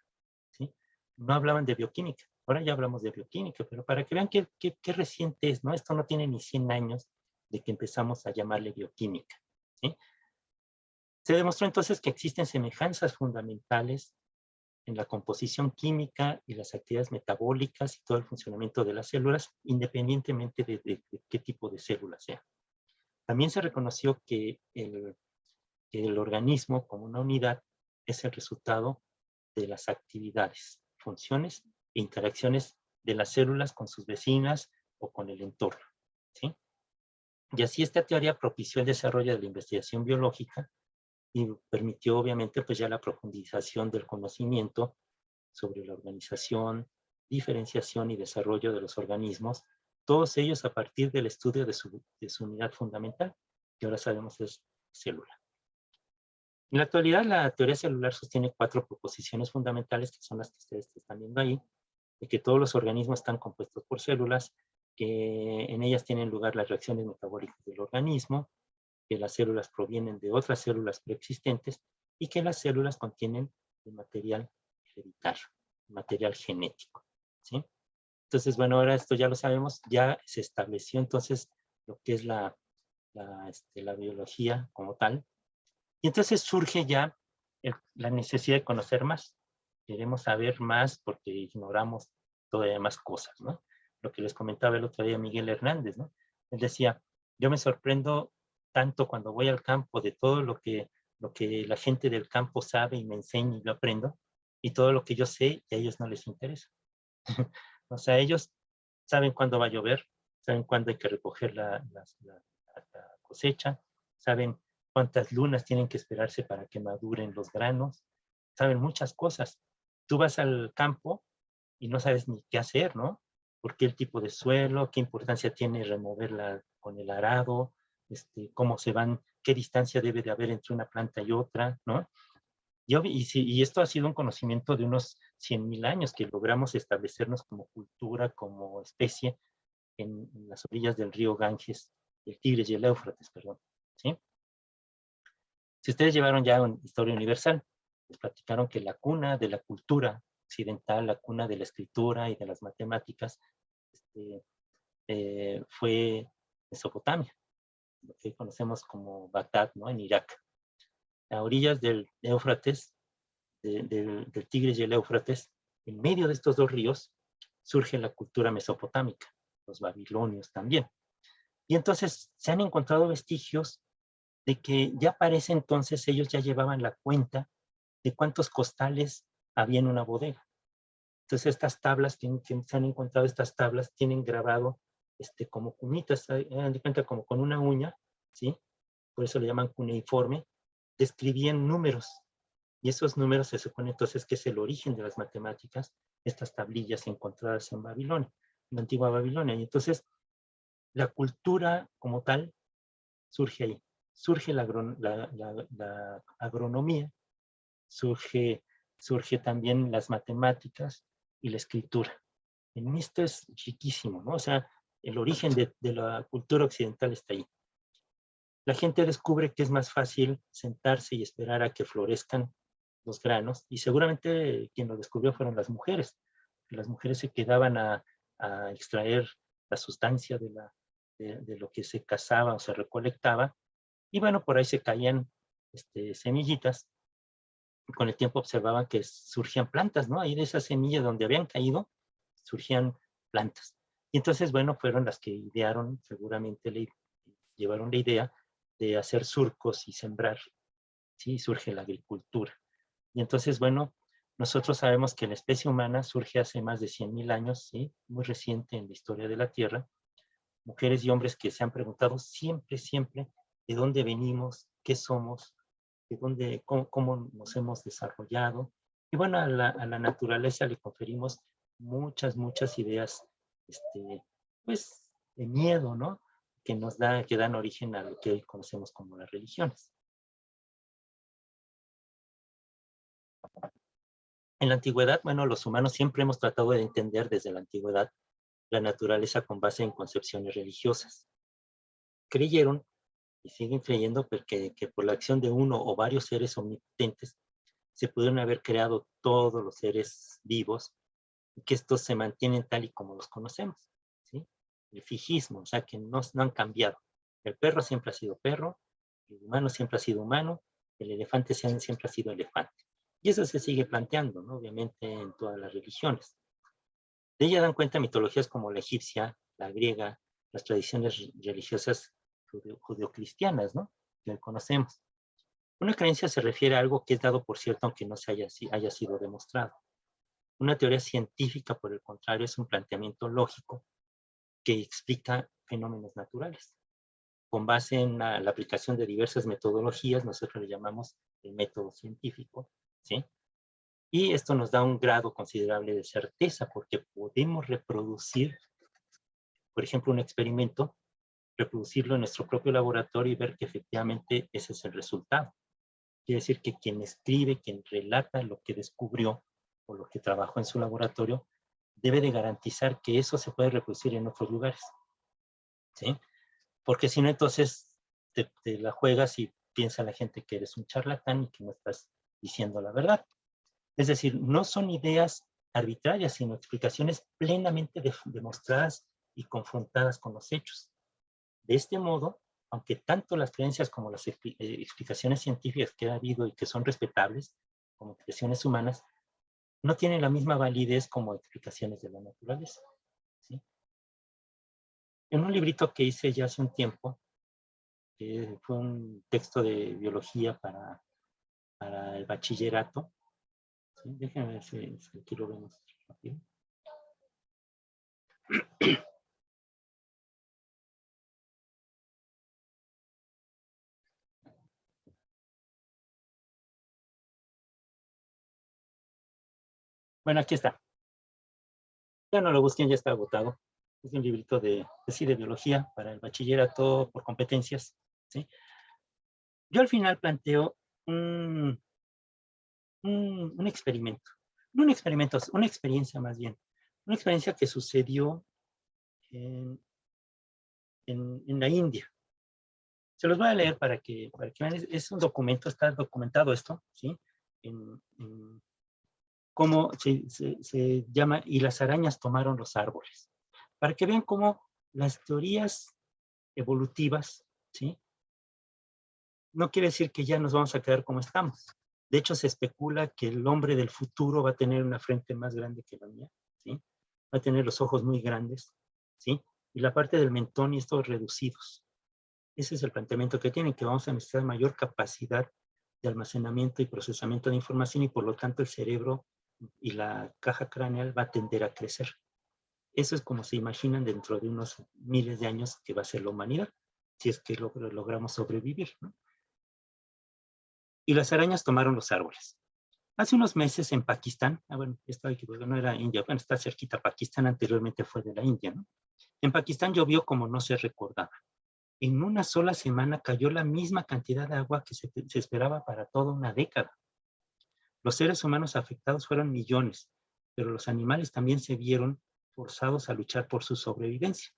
¿sí? No hablaban de bioquímica. Ahora ya hablamos de bioquímica, pero para que vean qué reciente es, ¿no? Esto no tiene ni 100 años de que empezamos a llamarle bioquímica, ¿sí? Se demostró entonces que existen semejanzas fundamentales en la composición química y las actividades metabólicas y todo el funcionamiento de las células, independientemente de qué tipo de célula sea. También se reconoció que el organismo como una unidad es el resultado de las actividades, funciones e interacciones de las células con sus vecinas o con el entorno, ¿sí? Y así esta teoría propició el desarrollo de la investigación biológica y permitió obviamente pues ya la profundización del conocimiento sobre la organización, diferenciación y desarrollo de los organismos, todos ellos a partir del estudio de su unidad fundamental, que ahora sabemos es célula. En la actualidad, la teoría celular sostiene 4 proposiciones fundamentales, que son las que ustedes están viendo ahí, de que todos los organismos están compuestos por células, que en ellas tienen lugar las reacciones metabólicas del organismo, que las células provienen de otras células preexistentes y que las células contienen el material hereditario, material genético, ¿sí? Entonces, bueno, ahora esto ya lo sabemos, ya se estableció entonces lo que es la biología como tal. Y entonces surge ya la necesidad de conocer más. Queremos saber más porque ignoramos todavía más cosas, ¿no? Lo que les comentaba el otro día Miguel Hernández, ¿no? Él decía, yo me sorprendo tanto cuando voy al campo de todo lo que la gente del campo sabe y me enseña y yo aprendo, y todo lo que yo sé, y a ellos no les interesa. O sea, ellos saben cuándo va a llover, saben cuándo hay que recoger la cosecha, saben cuántas lunas tienen que esperarse para que maduren los granos, saben muchas cosas. Tú vas al campo y no sabes ni qué hacer, ¿no? ¿Por qué el tipo de suelo? ¿Qué importancia tiene removerla con el arado? ¿Cómo se van? ¿Qué distancia debe de haber entre una planta y otra? ¿No? Y esto ha sido un conocimiento de unos 100,000 años que logramos establecernos como cultura, como especie, en las orillas del río Ganges, el Tigris y el Éufrates, perdón, ¿sí? Si ustedes llevaron ya una historia universal, les platicaron que la cuna de la cultura occidental, la cuna de la escritura y de las matemáticas, fue Mesopotamia, lo que conocemos como Bagdad, ¿no? En Irak. A orillas del Éufrates, del Tigris y el Éufrates, en medio de estos dos ríos, surge la cultura mesopotámica, los babilonios también. Y entonces se han encontrado vestigios de que ya para ese entonces ellos ya llevaban la cuenta de cuántos costales había en una bodega. Entonces estas tablas, que se han encontrado estas tablas, tienen grabado como cunitas, dan de cuenta como con una uña, ¿sí? Por eso le llaman cuneiforme, describían números. Y esos números se supone entonces que es el origen de las matemáticas, estas tablillas encontradas en Babilonia, en la antigua Babilonia. Y entonces la cultura como tal surge ahí. Surge la agronomía, surge también las matemáticas y la escritura. En esto es chiquísimo, ¿no? O sea, el origen de la cultura occidental está ahí. La gente descubre que es más fácil sentarse y esperar a que florezcan los granos, y seguramente quien lo descubrió fueron las mujeres. Las mujeres se quedaban a extraer la sustancia de lo que se cazaba o se recolectaba, y bueno, por ahí se caían semillitas, y con el tiempo observaban que surgían plantas, ¿no? Ahí de esas semillas donde habían caído, surgían plantas. Y entonces, bueno, fueron las que idearon, seguramente llevaron la idea de hacer surcos y sembrar, ¿sí? Surge la agricultura. Y entonces, bueno, nosotros sabemos que la especie humana surge hace más de 100,000 años, ¿sí? Muy reciente en la historia de la Tierra. Mujeres y hombres que se han preguntado siempre, siempre, de dónde venimos, qué somos, de dónde, cómo nos hemos desarrollado. Y bueno, a la naturaleza le conferimos muchas, muchas ideas, pues, de miedo, ¿no? Que dan origen a lo que hoy conocemos como las religiones. En la antigüedad, bueno, los humanos siempre hemos tratado de entender desde la antigüedad la naturaleza con base en concepciones religiosas. Creyeron y siguen creyendo que por la acción de uno o varios seres omnipotentes se pudieron haber creado todos los seres vivos y que estos se mantienen tal y como los conocemos, ¿sí? El fijismo, o sea, que no han cambiado. El perro siempre ha sido perro, el humano siempre ha sido humano, el elefante siempre ha sido elefante. Y eso se sigue planteando, ¿no? Obviamente, en todas las religiones. De ella dan cuenta mitologías como la egipcia, la griega, las tradiciones religiosas judeocristianas, ¿no? Que conocemos. Una creencia se refiere a algo que es dado por cierto aunque no haya sido demostrado. Una teoría científica, por el contrario, es un planteamiento lógico que explica fenómenos naturales. Con base en la aplicación de diversas metodologías, nosotros le llamamos el método científico, ¿sí? Y esto nos da un grado considerable de certeza porque podemos reproducir, por ejemplo, un experimento, reproducirlo en nuestro propio laboratorio y ver que efectivamente ese es el resultado. Quiere decir que quien escribe, quien relata lo que descubrió o lo que trabajó en su laboratorio, debe de garantizar que eso se puede reproducir en otros lugares, ¿sí? Porque si no, entonces te la juegas y piensa la gente que eres un charlatán y que no estás diciendo la verdad. Es decir, no son ideas arbitrarias, sino explicaciones plenamente demostradas y confrontadas con los hechos. De este modo, aunque tanto las creencias como las explicaciones científicas que ha habido y que son respetables, como expresiones humanas, no tienen la misma validez como explicaciones de la naturaleza, ¿sí? En un librito que hice ya hace un tiempo, que fue un texto de biología para el bachillerato, ¿sí? Déjenme ver si aquí lo vemos rápido. Bueno, aquí está. Ya no lo busquen, ya está agotado. Es un librito de biología para el bachillerato por competencias, ¿sí? Yo al final planteo un, un experimento. No un experimento, una experiencia más bien. Una experiencia que sucedió en, en la India. Se los voy a leer para que vean. Es un documento, está documentado esto, ¿sí? En cómo se llama, y las arañas tomaron los árboles. Para que vean cómo las teorías evolutivas, ¿sí? No quiere decir que ya nos vamos a quedar como estamos. De hecho, se especula que el hombre del futuro va a tener una frente más grande que la mía, ¿sí? Va a tener los ojos muy grandes, ¿sí? Y la parte del mentón y estos reducidos. Ese es el planteamiento que tienen, que vamos a necesitar mayor capacidad de almacenamiento y procesamiento de información y por lo tanto el cerebro y la caja craneal va a tender a crecer. Eso es como se imaginan dentro de unos miles de años que va a ser la humanidad, si es que logramos sobrevivir, ¿no? Y las arañas tomaron los árboles. Hace unos meses en Pakistán, bueno, estaba equivocado, no era India, bueno, está cerquita, Pakistán anteriormente fue de la India, ¿no? En Pakistán llovió como no se recordaba. En una sola semana cayó la misma cantidad de agua que se esperaba para toda una década. Los seres humanos afectados fueron millones, pero los animales también se vieron forzados a luchar por su sobrevivencia.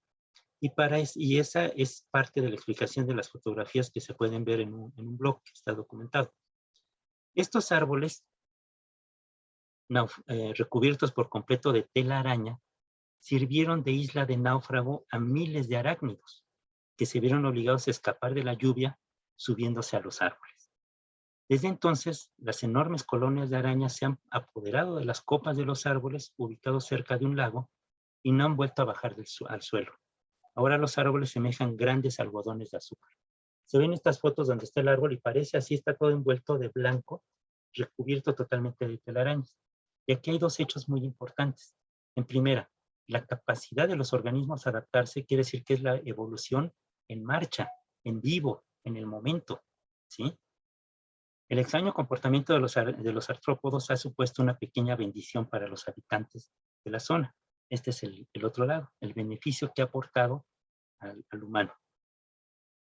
Y esa es parte de la explicación de las fotografías que se pueden ver en un blog que está documentado. Estos árboles, recubiertos por completo de tela araña, sirvieron de isla de náufrago a miles de arácnidos, que se vieron obligados a escapar de la lluvia subiéndose a los árboles. Desde entonces, las enormes colonias de arañas se han apoderado de las copas de los árboles ubicados cerca de un lago y no han vuelto a bajar al suelo. Ahora los árboles semejan grandes algodones de azúcar. Se ven estas fotos donde está el árbol y parece así, está todo envuelto de blanco, recubierto totalmente de telarañas. Y aquí hay dos hechos muy importantes. En primera, la capacidad de los organismos a adaptarse quiere decir que es la evolución en marcha, en vivo, en el momento, ¿sí? El extraño comportamiento de los artrópodos ha supuesto una pequeña bendición para los habitantes de la zona. Este es el otro lado, el beneficio que ha aportado al humano.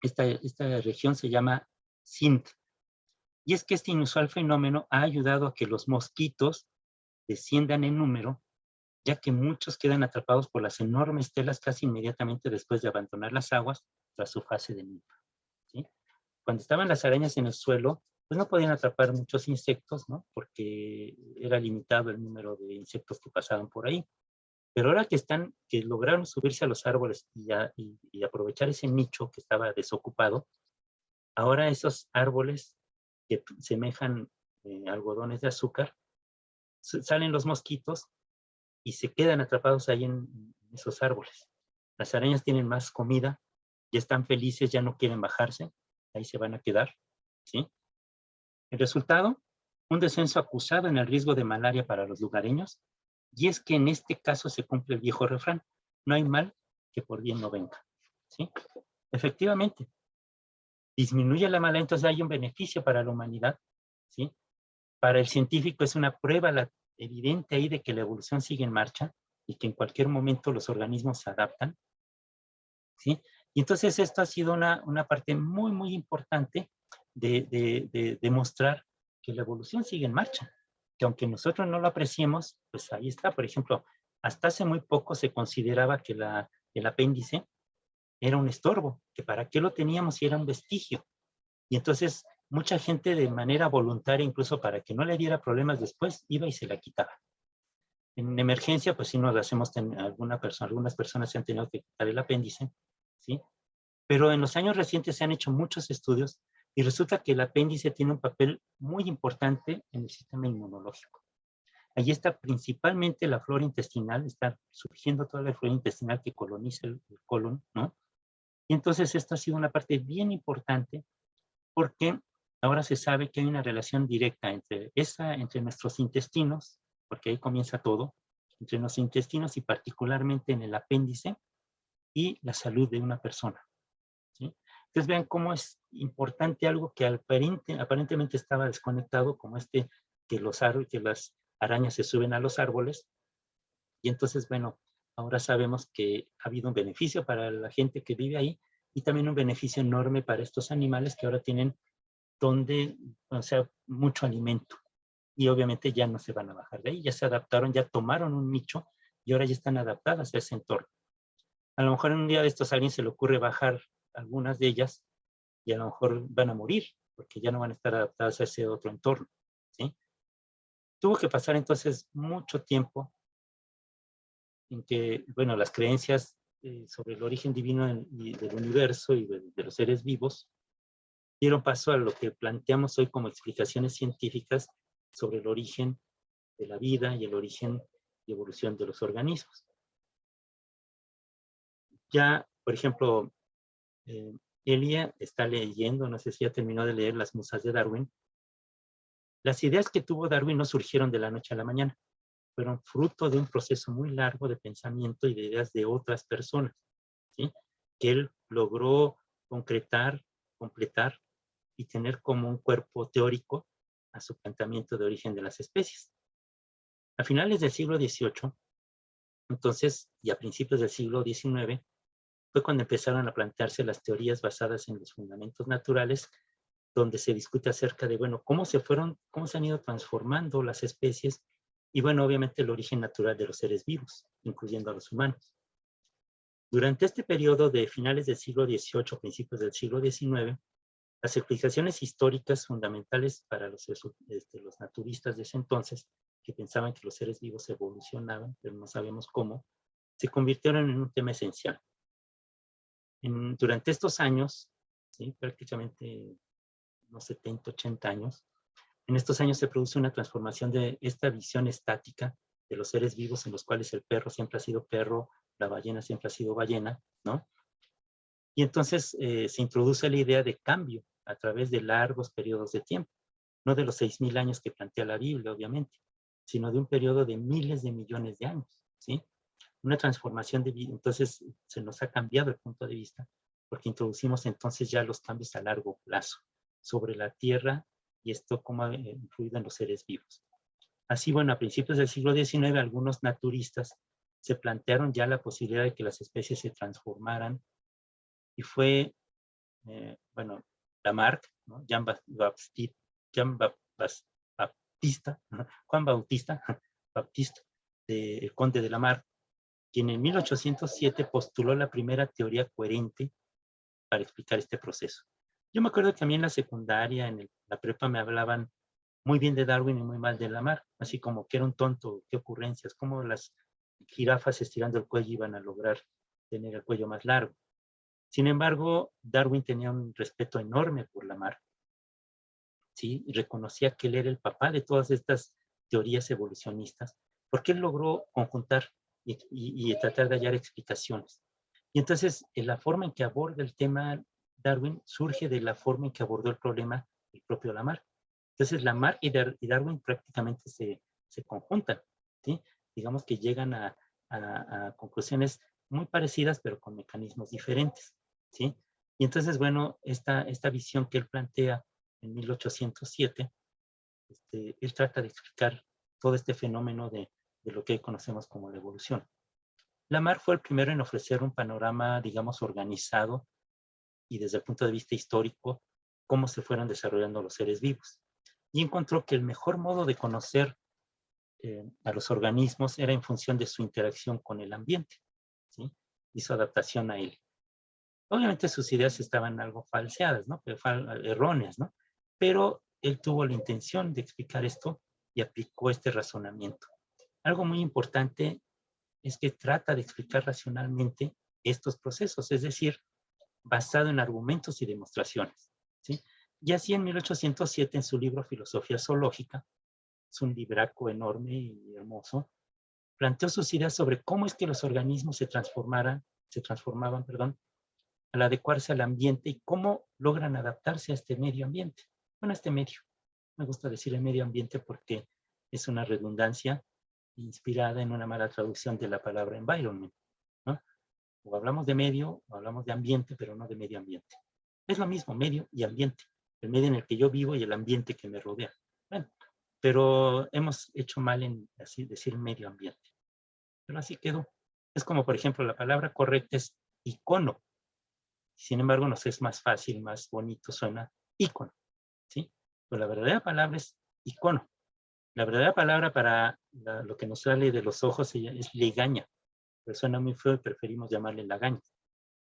Esta región se llama Sindh. Y es que este inusual fenómeno ha ayudado a que los mosquitos desciendan en número, ya que muchos quedan atrapados por las enormes telas casi inmediatamente después de abandonar las aguas tras su fase de ninfa, ¿sí? Cuando estaban las arañas en el suelo, pues no podían atrapar muchos insectos, ¿no? Porque era limitado el número de insectos que pasaban por ahí. Pero ahora que lograron subirse a los árboles y aprovechar ese nicho que estaba desocupado, ahora esos árboles que semejan algodones de azúcar, salen los mosquitos y se quedan atrapados ahí en esos árboles. Las arañas tienen más comida, ya están felices, ya no quieren bajarse, ahí se van a quedar, ¿sí? El resultado, un descenso acusado en el riesgo de malaria para los lugareños, y es que en este caso se cumple el viejo refrán, no hay mal que por bien no venga, ¿sí? Efectivamente, disminuye la malaria, entonces hay un beneficio para la humanidad, ¿sí? Para el científico es una prueba evidente ahí de que la evolución sigue en marcha y que en cualquier momento los organismos se adaptan, ¿sí? Y entonces esto ha sido una parte muy, muy importante de demostrar que la evolución sigue en marcha, que aunque nosotros no lo apreciemos, pues ahí está. Por ejemplo, hasta hace muy poco se consideraba que el apéndice era un estorbo, que para qué lo teníamos si era un vestigio. Y entonces mucha gente de manera voluntaria, incluso para que no le diera problemas después, iba y se la quitaba. En emergencia, pues sí nos hacemos, algunas personas se han tenido que quitar el apéndice, ¿sí? Pero en los años recientes se han hecho muchos estudios y resulta que el apéndice tiene un papel muy importante en el sistema inmunológico. Allí está principalmente la flora intestinal, está surgiendo toda la flora intestinal que coloniza el colon, ¿no? Y entonces esto ha sido una parte bien importante porque ahora se sabe que hay una relación directa entre nuestros intestinos, porque ahí comienza todo, entre los intestinos y particularmente en el apéndice y la salud de una persona, ¿sí? Entonces vean cómo es importante algo que aparentemente estaba desconectado, como que las arañas se suben a los árboles, y entonces, bueno, ahora sabemos que ha habido un beneficio para la gente que vive ahí y también un beneficio enorme para estos animales que ahora tienen o sea, mucho alimento. Y obviamente ya no se van a bajar de ahí, ya se adaptaron, ya tomaron un nicho y ahora ya están adaptadas a ese entorno. A lo mejor en un día de estos a alguien se le ocurre bajar algunas de ellas y a lo mejor van a morir porque ya no van a estar adaptadas a ese otro entorno, ¿sí? Tuvo que pasar entonces mucho tiempo en que, bueno, las creencias sobre el origen divino del universo y de los seres vivos dieron paso a lo que planteamos hoy como explicaciones científicas sobre el origen de la vida y el origen y evolución de los organismos. Ya, por ejemplo, Elia está leyendo, no sé si ya terminó de leer Las Musas de Darwin. Las ideas que tuvo Darwin no surgieron de la noche a la mañana, fueron fruto de un proceso muy largo de pensamiento y de ideas de otras personas, ¿sí? Que él logró concretar, completar y tener como un cuerpo teórico a su planteamiento de origen de las especies. A finales del siglo XVIII, entonces, y a principios del siglo XIX, fue cuando empezaron a plantearse las teorías basadas en los fundamentos naturales, donde se discute acerca de, bueno, cómo se han ido transformando las especies y, bueno, obviamente el origen natural de los seres vivos, incluyendo a los humanos. Durante este periodo de finales del siglo XVIII, principios del siglo XIX, las explicaciones históricas fundamentales para los naturistas de ese entonces, que pensaban que los seres vivos evolucionaban, pero no sabemos cómo, se convirtieron en un tema esencial. Durante estos años, ¿sí? Prácticamente unos 70, 80 años, en estos años se produce una transformación de esta visión estática de los seres vivos en los cuales el perro siempre ha sido perro, la ballena siempre ha sido ballena, ¿no? Y entonces se introduce la idea de cambio a través de largos periodos de tiempo, no de los 6.000 años que plantea la Biblia, obviamente, sino de un periodo de miles de millones de años, ¿sí? Una transformación de vida. Entonces se nos ha cambiado el punto de vista porque introducimos entonces ya los cambios a largo plazo sobre la Tierra y esto cómo ha influido en los seres vivos. Así, bueno, a principios del siglo XIX algunos naturistas se plantearon ya la posibilidad de que las especies se transformaran y fue, bueno, Lamarck, ¿no? Juan Bautista, Baptiste, el conde de Lamarck, quien en 1807 postuló la primera teoría coherente para explicar este proceso. Yo me acuerdo que también en la secundaria, en la prepa, me hablaban muy bien de Darwin y muy mal de Lamarck, así como que era un tonto, qué ocurrencias, cómo las jirafas estirando el cuello iban a lograr tener el cuello más largo. Sin embargo, Darwin tenía un respeto enorme por Lamarck, ¿sí? Y reconocía que él era el papá de todas estas teorías evolucionistas, porque él logró conjuntar y tratar de hallar explicaciones. Y entonces, la forma en que aborda el tema Darwin surge de la forma en que abordó el problema el propio Lamarck. Entonces, Lamarck y Darwin prácticamente se conjuntan, ¿sí? Digamos que llegan a conclusiones muy parecidas, pero con mecanismos diferentes, ¿sí? Y entonces, bueno, esta visión que él plantea en 1807, él trata de explicar todo este fenómeno de lo que hoy conocemos como la evolución. Lamarck fue el primero en ofrecer un panorama, digamos, organizado y desde el punto de vista histórico, cómo se fueron desarrollando los seres vivos. Y encontró que el mejor modo de conocer a los organismos era en función de su interacción con el ambiente, ¿sí? Y su adaptación a él. Obviamente sus ideas estaban algo falseadas, ¿no? Erróneas, ¿no? Pero él tuvo la intención de explicar esto y aplicó este razonamiento. Algo muy importante es que trata de explicar racionalmente estos procesos, es decir, basado en argumentos y demostraciones, ¿sí? Y así en 1807, en su libro Filosofía Zoológica, es un libraco enorme y hermoso, planteó sus ideas sobre cómo es que los organismos se transformaban, al adecuarse al ambiente y cómo logran adaptarse a este medio ambiente. Bueno, a este medio. Me gusta decir el medio ambiente porque es una redundancia inspirada en una mala traducción de la palabra environment, ¿no? O hablamos de medio o hablamos de ambiente, pero no de medio ambiente. Es lo mismo, medio y ambiente. El medio en el que yo vivo y el ambiente que me rodea. Bueno, pero hemos hecho mal en así decir medio ambiente. Pero así quedó. Es como, por ejemplo, la palabra correcta es icono. Sin embargo, nos es más fácil, más bonito, suena ícono, ¿sí? Pero la verdadera palabra es icono. La verdadera palabra para lo que nos sale de los ojos es ligaña. Pero suena muy feo y preferimos llamarle lagaña.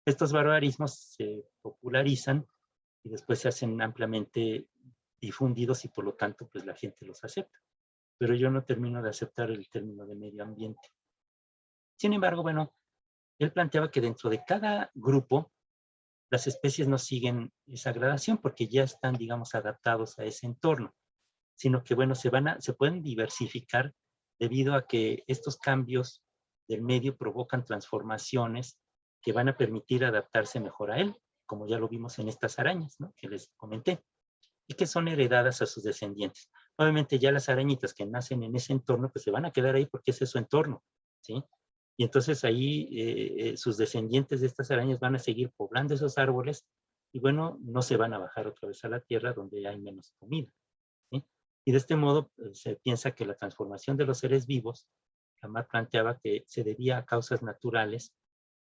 Estos barbarismos se popularizan y después se hacen ampliamente difundidos y por lo tanto pues la gente los acepta. Pero yo no termino de aceptar el término de medio ambiente. Sin embargo, bueno, él planteaba que dentro de cada grupo las especies no siguen esa gradación porque ya están, digamos, adaptados a ese entorno, sino que, bueno, se pueden diversificar debido a que estos cambios del medio provocan transformaciones que van a permitir adaptarse mejor a él, como ya lo vimos en estas arañas, ¿no? Que les comenté, y que son heredadas a sus descendientes. Obviamente ya las arañitas que nacen en ese entorno, pues se van a quedar ahí porque ese es su entorno, ¿sí? Y entonces ahí sus descendientes de estas arañas van a seguir poblando esos árboles y bueno, no se van a bajar otra vez a la tierra donde hay menos comida, ¿sí? Y de este modo se piensa que la transformación de los seres vivos, Lamarck planteaba que se debía a causas naturales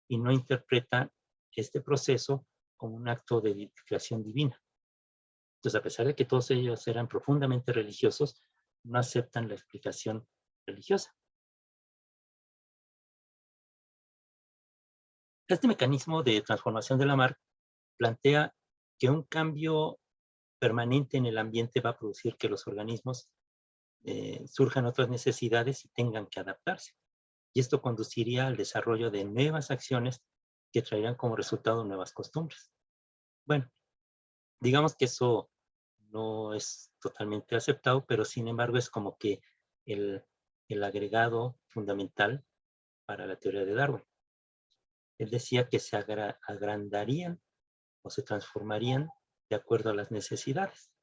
y no interpreta este proceso como un acto de creación divina. Entonces, a pesar de que todos ellos eran profundamente religiosos, no aceptan la explicación religiosa. Este mecanismo de transformación de Lamarck plantea que un cambio permanente en el ambiente va a producir que los organismos surjan otras necesidades y tengan que adaptarse. Y esto conduciría al desarrollo de nuevas acciones que traerán como resultado nuevas costumbres. Bueno, digamos que eso no es totalmente aceptado, pero sin embargo es como que el, el agregado fundamental para la teoría de Darwin. Él decía que se agrandarían o se transformarían de acuerdo a las necesidades.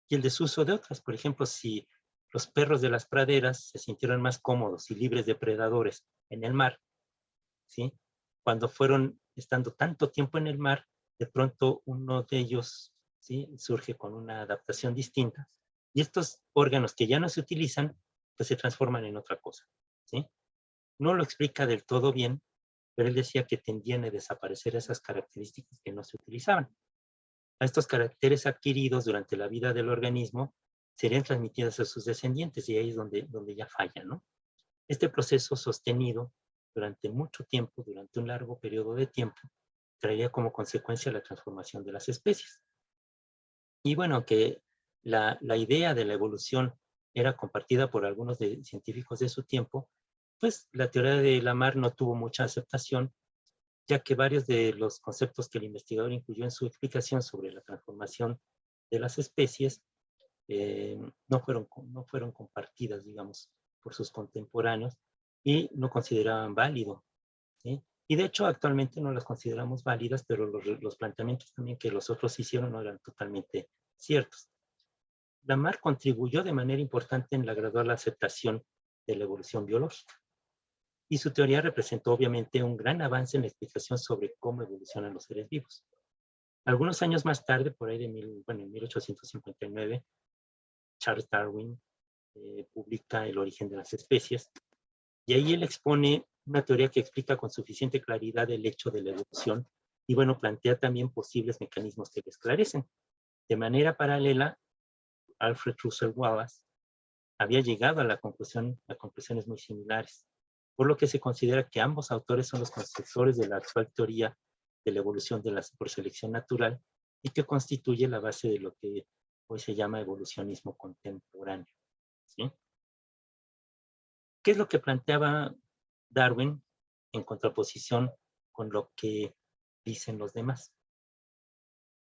Y el desuso de otras, por ejemplo, si los perros de las praderas se sintieron más cómodos y libres de predadores en el mar, ¿sí? Cuando fueron estando tanto tiempo en el mar, de pronto uno de ellos, ¿sí? Surge con una adaptación distinta y estos órganos que ya no se utilizan, pues se transforman en otra cosa, ¿sí? No lo explica del todo bien, pero él decía que tendían a desaparecer esas características que no se utilizaban. A estos caracteres adquiridos durante la vida del organismo serían transmitidas a sus descendientes, y ahí es donde ya falla, ¿no? Este proceso sostenido durante mucho tiempo, durante un largo periodo de tiempo, traería como consecuencia la transformación de las especies. Y bueno, que la idea de la evolución era compartida por algunos científicos de su tiempo, pues la teoría de Lamarck no tuvo mucha aceptación, ya que varios de los conceptos que el investigador incluyó en su explicación sobre la transformación de las especies no fueron compartidas, digamos, por sus contemporáneos y no consideraban válido, ¿sí? Y de hecho, actualmente no las consideramos válidas, pero los planteamientos también que los otros hicieron no eran totalmente ciertos. Lamarck contribuyó de manera importante en la gradual aceptación de la evolución biológica. Y su teoría representó obviamente un gran avance en la explicación sobre cómo evolucionan los seres vivos. Algunos años más tarde, por ahí en 1859, Charles Darwin publica El origen de las especies, y ahí él expone una teoría que explica con suficiente claridad el hecho de la evolución, y bueno, plantea también posibles mecanismos que lo esclarecen. De manera paralela, Alfred Russel Wallace había llegado a conclusiones muy similares, por lo que se considera que ambos autores son los conceptores de la actual teoría de la evolución por selección natural, y que constituye la base de lo que hoy se llama evolucionismo contemporáneo, ¿sí? ¿Qué es lo que planteaba Darwin en contraposición con lo que dicen los demás?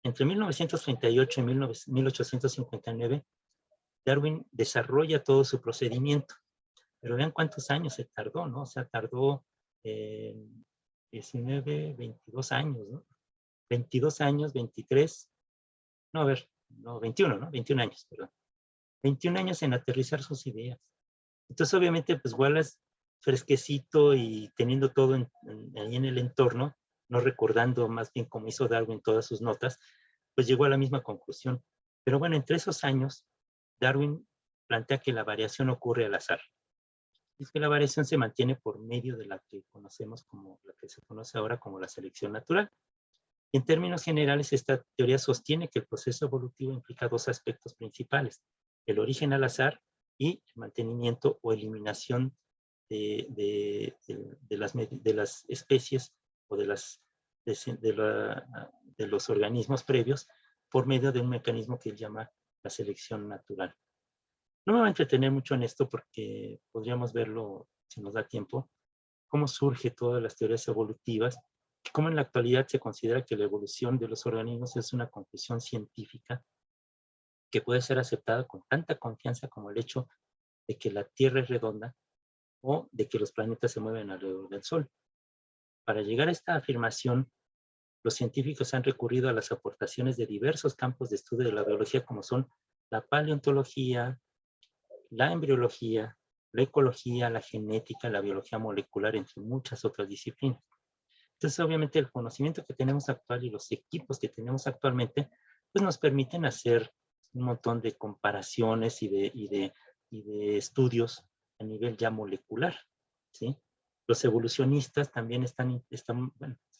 Entre 1938 y 1859, Darwin desarrolla todo su procedimiento, pero vean cuántos años se tardó, ¿no? O sea, tardó 19, 22 años, ¿no? 22 años, 23, no, a ver, no, 21, ¿no? 21 años, perdón. 21 años en aterrizar sus ideas. Entonces, obviamente, pues Wallace, fresquecito y teniendo todo ahí en el entorno, no recordando más bien cómo hizo Darwin todas sus notas, pues llegó a la misma conclusión. Pero bueno, entre esos años, Darwin plantea que la variación ocurre al azar. Es que la variación se mantiene por medio de la que conocemos como, la que se conoce ahora como la selección natural. En términos generales, esta teoría sostiene que el proceso evolutivo implica dos aspectos principales: el origen al azar y el mantenimiento o eliminación de las especies o de los organismos previos por medio de un mecanismo que él llama la selección natural. No me voy a entretener mucho en esto porque podríamos verlo, si nos da tiempo, cómo surge todas las teorías evolutivas, cómo en la actualidad se considera que la evolución de los organismos es una conclusión científica que puede ser aceptada con tanta confianza como el hecho de que la Tierra es redonda o de que los planetas se mueven alrededor del Sol. Para llegar a esta afirmación, los científicos han recurrido a las aportaciones de diversos campos de estudio de la biología, como son la paleontología, la embriología, la ecología, la genética, la biología molecular, entre muchas otras disciplinas. Entonces, obviamente, el conocimiento que tenemos actual y los equipos que tenemos actualmente, pues nos permiten hacer un montón de comparaciones y de estudios a nivel ya molecular, ¿sí? Los evolucionistas también están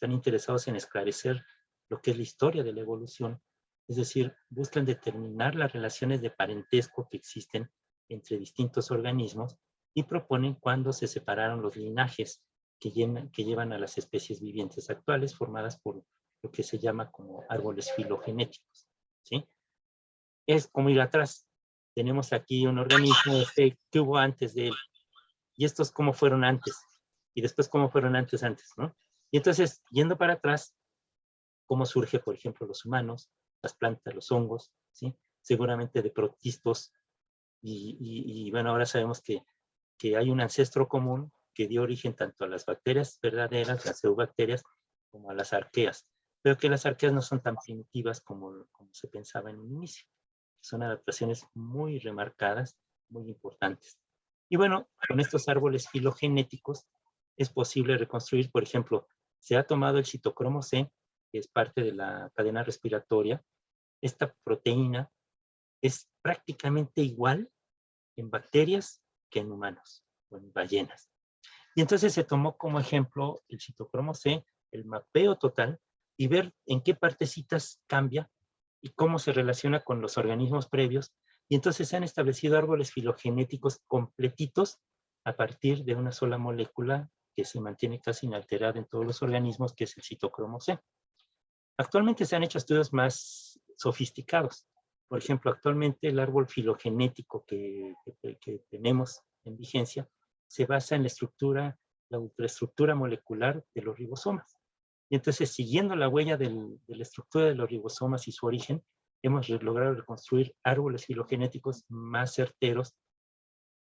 interesados en esclarecer lo que es la historia de la evolución, es decir, buscan determinar las relaciones de parentesco que existen entre distintos organismos y proponen cuándo se separaron los linajes que llevan a las especies vivientes actuales, formadas por lo que se llama como árboles filogenéticos, ¿sí? Es como ir atrás. Tenemos aquí un organismo que hubo antes de él, y estos cómo fueron antes, y después cómo fueron antes, ¿no? Y entonces, yendo para atrás, cómo surge, por ejemplo, los humanos, las plantas, los hongos, ¿sí? Seguramente de protistos, y bueno, ahora sabemos que hay un ancestro común que dio origen tanto a las bacterias verdaderas, las eubacterias, como a las arqueas, pero que las arqueas no son tan primitivas como se pensaba en un inicio. Son adaptaciones muy remarcadas, muy importantes. Y bueno, con estos árboles filogenéticos es posible reconstruir, por ejemplo, se ha tomado el citocromo C, que es parte de la cadena respiratoria. Esta proteína es prácticamente igual en bacterias que en humanos o en ballenas. Y entonces se tomó como ejemplo el citocromo C, el mapeo total, y ver en qué partecitas cambia y cómo se relaciona con los organismos previos. Y entonces se han establecido árboles filogenéticos completitos a partir de una sola molécula que se mantiene casi inalterada en todos los organismos, que es el citocromo C. Actualmente se han hecho estudios más sofisticados. Por ejemplo, actualmente el árbol filogenético que tenemos en vigencia se basa en la ultraestructura molecular de los ribosomas. Y entonces, siguiendo la huella de la estructura de los ribosomas y su origen, hemos logrado reconstruir árboles filogenéticos más certeros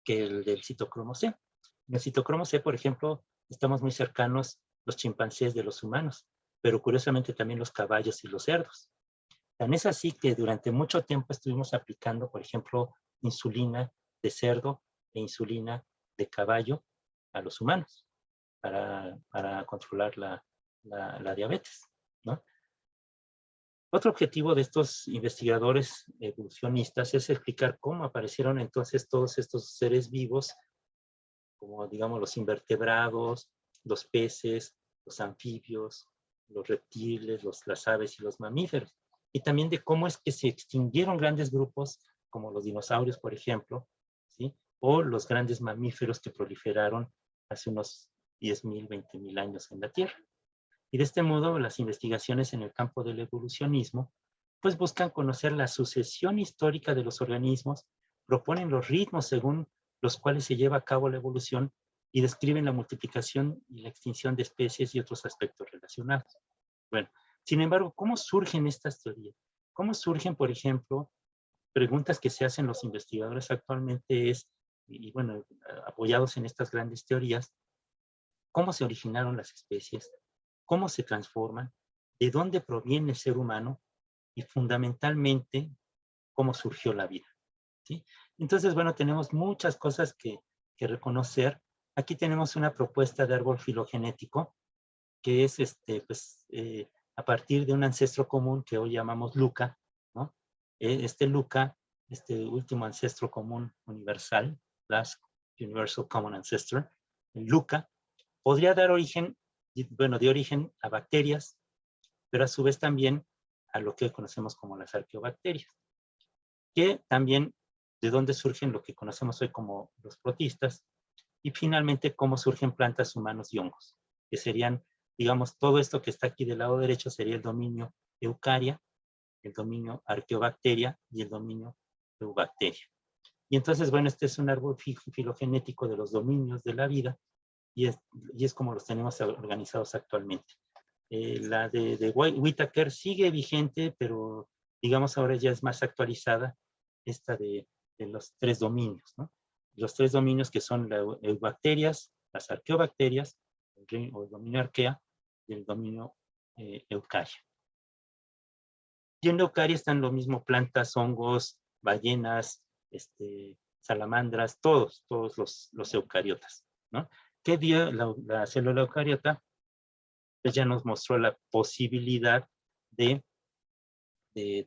que el del citocromo C. En el citocromo C, por ejemplo, estamos muy cercanos los chimpancés de los humanos, pero curiosamente también los caballos y los cerdos. Tan es así que durante mucho tiempo estuvimos aplicando, por ejemplo, insulina de cerdo e insulina de caballo a los humanos para controlar la diabetes, ¿no? Otro objetivo de estos investigadores evolucionistas es explicar cómo aparecieron entonces todos estos seres vivos, como digamos los invertebrados, los peces, los anfibios, los reptiles, las aves y los mamíferos. Y también de cómo es que se extinguieron grandes grupos, como los dinosaurios, por ejemplo, ¿sí? O los grandes mamíferos que proliferaron hace unos 10.000, 20.000 años en la Tierra. Y de este modo, las investigaciones en el campo del evolucionismo, pues buscan conocer la sucesión histórica de los organismos, proponen los ritmos según los cuales se lleva a cabo la evolución y describen la multiplicación y la extinción de especies y otros aspectos relacionados. Bueno, sin embargo, ¿cómo surgen estas teorías? ¿Cómo surgen, por ejemplo, preguntas que se hacen los investigadores actualmente es, y bueno, apoyados en estas grandes teorías, cómo se originaron las especies, cómo se transforman, de dónde proviene el ser humano y fundamentalmente cómo surgió la vida, ¿sí? Entonces, bueno, tenemos muchas cosas que reconocer. Aquí tenemos una propuesta de árbol filogenético que es a partir de un ancestro común que hoy llamamos Luca, ¿no? Este Luca, este último ancestro común universal, Last Universal Common Ancestor, el Luca, podría dar origen, bueno, de origen a bacterias, pero a su vez también a lo que conocemos como las arqueobacterias, que también de dónde surgen lo que conocemos hoy como los protistas, y finalmente cómo surgen plantas, humanos y hongos, que serían, digamos, todo esto que está aquí del lado derecho sería el dominio Eucaria, el dominio Arqueobacteria y el dominio Eubacteria. Y entonces, bueno, este es un árbol filogenético de los dominios de la vida, y es como los tenemos organizados actualmente. La de Whittaker sigue vigente, pero digamos ahora ya es más actualizada, esta de los tres dominios, ¿no? Los tres dominios que son las eubacterias, las arqueobacterias, o el dominio arquea, y el dominio eucaria. Y en la eucaria están lo mismo plantas, hongos, ballenas, salamandras, todos los eucariotas, ¿no? ¿Qué dio la célula eucariota? Pues ya nos mostró la posibilidad de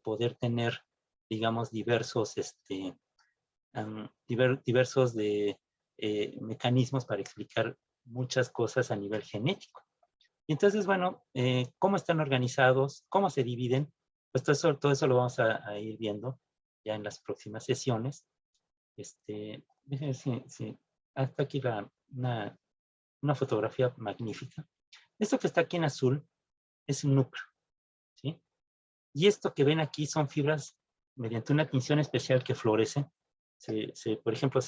poder tener, digamos, diversos mecanismos para explicar muchas cosas a nivel genético. Y entonces, bueno, ¿cómo están organizados? ¿Cómo se dividen? Pues todo eso lo vamos a ir viendo ya en las próximas sesiones. Sí, hasta aquí una fotografía magnífica. Esto que está aquí en azul es un núcleo, ¿sí? Y esto que ven aquí son fibras mediante una tinción especial que florece. Por ejemplo,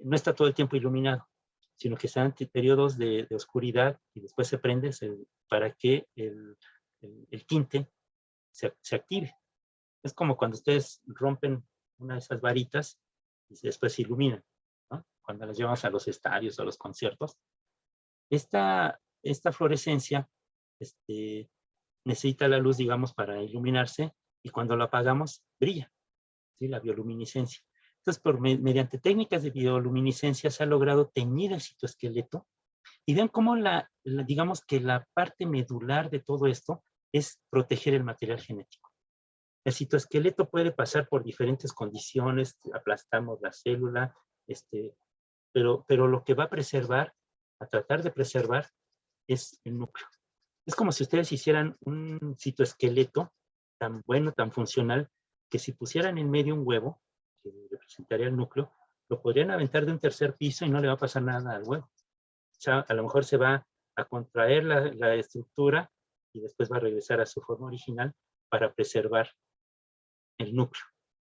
no está todo el tiempo iluminado, sino que están periodos de oscuridad y después se prende para que el tinte se active. Es como cuando ustedes rompen una de esas varitas y después se iluminan, ¿no? Cuando las llevamos a los estadios o a los conciertos. Esta fluorescencia necesita la luz, digamos, para iluminarse, y cuando la apagamos, brilla, ¿sí? La bioluminiscencia. Entonces, mediante técnicas de bioluminiscencia se ha logrado teñir el citoesqueleto, y vean cómo digamos que la parte medular de todo esto es proteger el material genético. El citoesqueleto puede pasar por diferentes condiciones, aplastamos la célula, pero lo que va a preservar, a tratar de preservar, es el núcleo. Es como si ustedes hicieran un citoesqueleto tan bueno, tan funcional, que si pusieran en medio un huevo, que representaría el núcleo, lo podrían aventar de un tercer piso y no le va a pasar nada al huevo. O sea, a lo mejor se va a contraer la estructura y después va a regresar a su forma original para preservar el núcleo,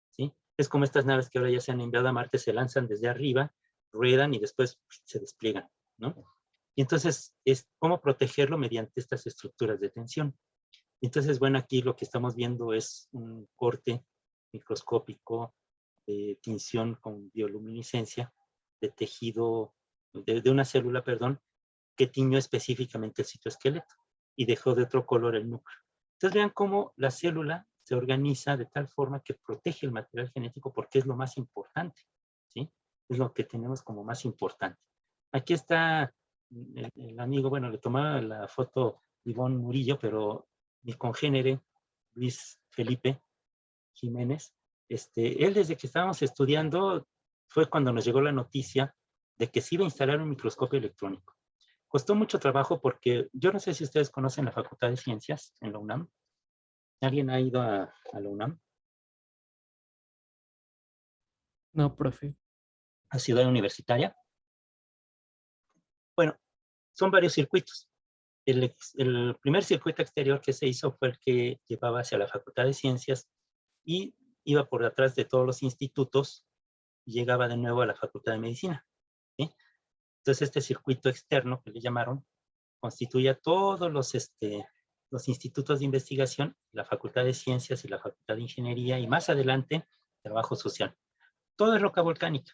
¿sí? Es como estas naves que ahora ya se han enviado a Marte, se lanzan desde arriba, ruedan y después se despliegan, ¿no? Y entonces es cómo protegerlo mediante estas estructuras de tensión. Entonces, bueno, aquí lo que estamos viendo es un corte microscópico de tinción con bioluminiscencia de tejido, de una célula, perdón, que tiñó específicamente el citoesqueleto y dejó de otro color el núcleo. Entonces vean cómo la célula se organiza de tal forma que protege el material genético porque es lo más importante, ¿sí? Es lo que tenemos como más importante. Aquí está el amigo, bueno, le tomaba la foto Ivonne Murillo, pero mi congénere, Luis Felipe Jiménez, él desde que estábamos estudiando fue cuando nos llegó la noticia de que se iba a instalar un microscopio electrónico. Costó mucho trabajo porque yo no sé si ustedes conocen la Facultad de Ciencias en la UNAM. ¿Alguien ha ido a la UNAM? No, profe. ¿A Ciudad Universitaria? Bueno, son varios circuitos. El primer circuito exterior que se hizo fue el que llevaba hacia la Facultad de Ciencias y iba por detrás de todos los institutos y llegaba de nuevo a la Facultad de Medicina, ¿sí? Entonces este circuito externo que le llamaron constituía todos los institutos de investigación, la Facultad de Ciencias y la Facultad de Ingeniería y más adelante Trabajo Social. Todo es roca volcánica.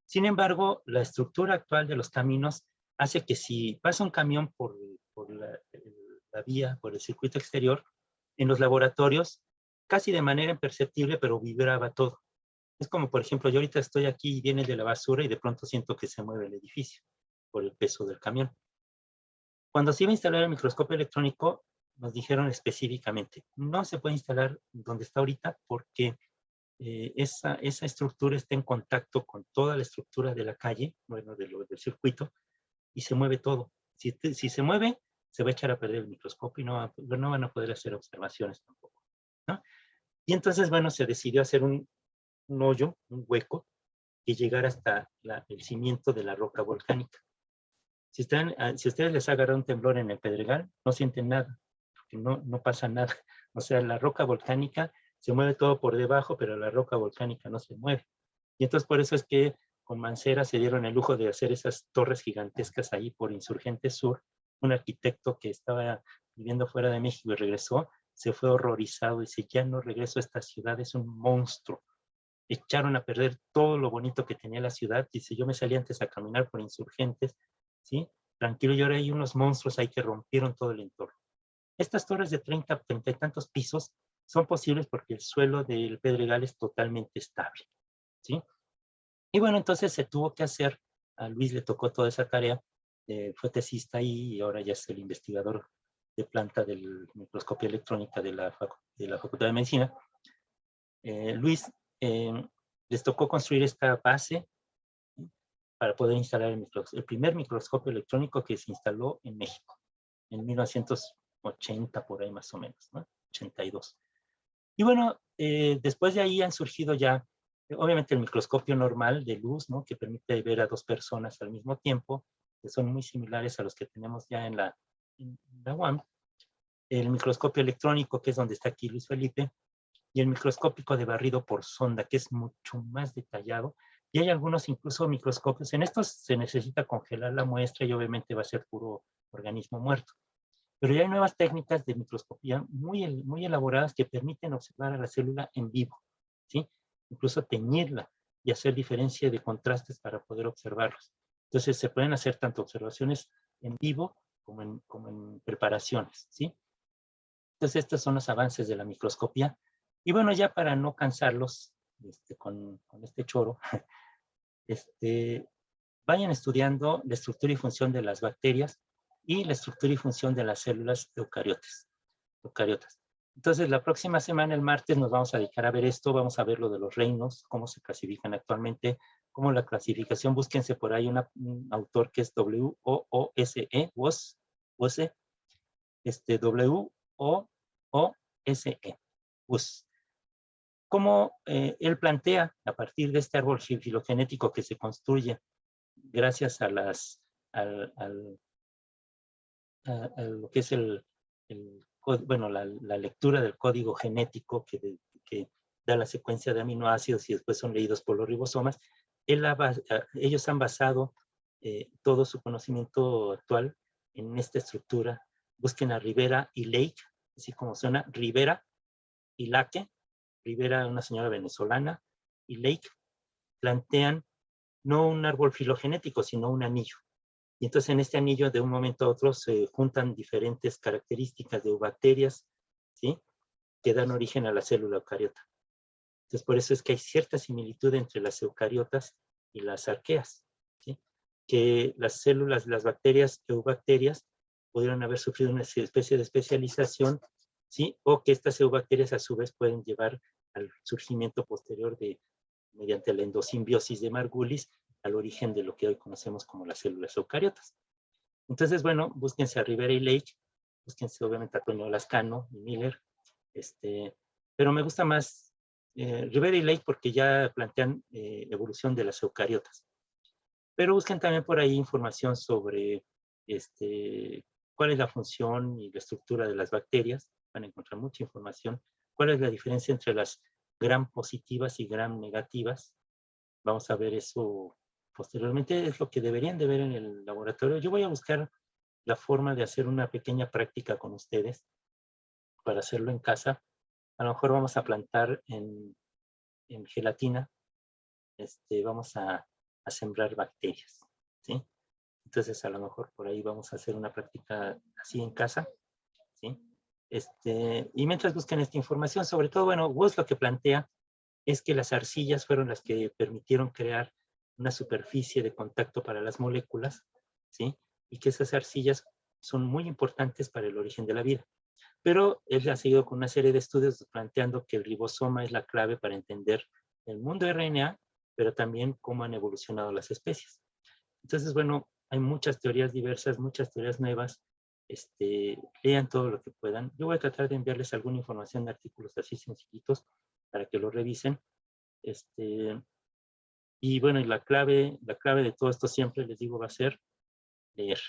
Sin embargo, la estructura actual de los caminos hace que si pasa un camión por la vía, por el circuito exterior, en los laboratorios, casi de manera imperceptible, pero vibraba todo. Es como, por ejemplo, yo ahorita estoy aquí y viene de la basura y de pronto siento que se mueve el edificio por el peso del camión. Cuando se iba a instalar el microscopio electrónico, nos dijeron específicamente, no se puede instalar donde está ahorita porque esa estructura está en contacto con toda la estructura de la calle, bueno, del circuito, y se mueve todo. Si se mueve, se va a echar a perder el microscopio y no van a poder hacer observaciones tampoco, ¿no? Y entonces, bueno, se decidió hacer un hoyo, un hueco, que llegara hasta el cimiento de la roca volcánica. Si ustedes les agarra un temblor en el Pedregal, no sienten nada, porque no pasa nada. O sea, la roca volcánica se mueve todo por debajo, pero la roca volcánica no se mueve. Y entonces por eso es que con Mancera se dieron el lujo de hacer esas torres gigantescas ahí por Insurgentes Sur. Un arquitecto que estaba viviendo fuera de México y regresó, se fue horrorizado. Dice, ya no regreso a esta ciudad, es un monstruo. Echaron a perder todo lo bonito que tenía la ciudad. Dice, yo me salí antes a caminar por Insurgentes, ¿sí? Tranquilo, y ahora hay unos monstruos ahí que rompieron todo el entorno. Estas torres de 30 y tantos pisos son posibles porque el suelo del Pedregal es totalmente estable, ¿sí? Y bueno, entonces se tuvo que hacer, a Luis le tocó toda esa tarea, fue tesista ahí y ahora ya es el investigador de planta del microscopio electrónica de la Facultad de Medicina. Luis, les tocó construir esta base, ¿sí? Para poder instalar el primer microscopio electrónico que se instaló en México, en 1980 por ahí más o menos, ¿no? 82. Y bueno, después de ahí han surgido ya, obviamente el microscopio normal de luz, ¿no? Que permite ver a dos personas al mismo tiempo, que son muy similares a los que tenemos ya en la UAM. El microscopio electrónico, que es donde está aquí Luis Felipe, y el microscópico de barrido por sonda, que es mucho más detallado. Y hay algunos incluso microscopios. En estos se necesita congelar la muestra y obviamente va a ser puro organismo muerto. Pero ya hay nuevas técnicas de microscopía muy elaboradas que permiten observar a la célula en vivo, ¿sí? Incluso teñirla y hacer diferencia de contrastes para poder observarlos. Entonces se pueden hacer tanto observaciones en vivo como en preparaciones, ¿sí? Entonces estos son los avances de la microscopía. Y bueno, ya para no cansarlos con este choro, vayan estudiando la estructura y función de las bacterias y la estructura y función de las células eucariotas. Entonces, la próxima semana, el martes, nos vamos a dedicar a ver esto. Vamos a ver lo de los reinos, cómo se clasifican actualmente, cómo la clasificación. Búsquense por ahí un autor que es WOOSE, WOSE, WOOSE. pues, cómo él plantea, a partir de este árbol filogenético que se construye gracias a a lo que es bueno, la lectura del código genético que da la secuencia de aminoácidos y después son leídos por los ribosomas. Ellos han basado todo su conocimiento actual en esta estructura. Busquen a Rivera y Lake, así como suena, Rivera y Lake. Rivera, una señora venezolana, y Lake plantean no un árbol filogenético, sino un anillo. Y entonces en este anillo de un momento a otro se juntan diferentes características de eubacterias, ¿sí? Que dan origen a la célula eucariota. Entonces por eso es que hay cierta similitud entre las eucariotas y las arqueas, ¿sí? Que las células, las bacterias, eubacterias, pudieron haber sufrido una especie de especialización, ¿sí? O que estas eubacterias a su vez pueden llevar al surgimiento posterior mediante la endosimbiosis de Margulis, al origen de lo que hoy conocemos como las células eucariotas. Entonces, bueno, búsquense a Rivera y Lake, búsquense obviamente a Toño Lascano y Miller, pero me gusta más Rivera y Lake porque ya plantean evolución de las eucariotas. Pero busquen también por ahí información sobre cuál es la función y la estructura de las bacterias. Van a encontrar mucha información. ¿Cuál es la diferencia entre las gram positivas y gram negativas? Vamos a ver eso posteriormente. Es lo que deberían de ver en el laboratorio. Yo voy a buscar la forma de hacer una pequeña práctica con ustedes para hacerlo en casa. A lo mejor vamos a plantar en gelatina. Vamos a sembrar bacterias, ¿sí? Entonces, a lo mejor por ahí vamos a hacer una práctica así en casa, ¿sí? Y mientras buscan esta información, sobre todo, bueno, Wood lo que plantea es que las arcillas fueron las que permitieron crear una superficie de contacto para las moléculas, ¿sí? Y que esas arcillas son muy importantes para el origen de la vida. Pero él ha seguido con una serie de estudios planteando que el ribosoma es la clave para entender el mundo RNA, pero también cómo han evolucionado las especies. Entonces, bueno, hay muchas teorías diversas, muchas teorías nuevas. Lean todo lo que puedan. Yo voy a tratar de enviarles alguna información de artículos así sencillitos para que lo revisen. Y bueno, y la clave de todo esto siempre les digo va a ser leer.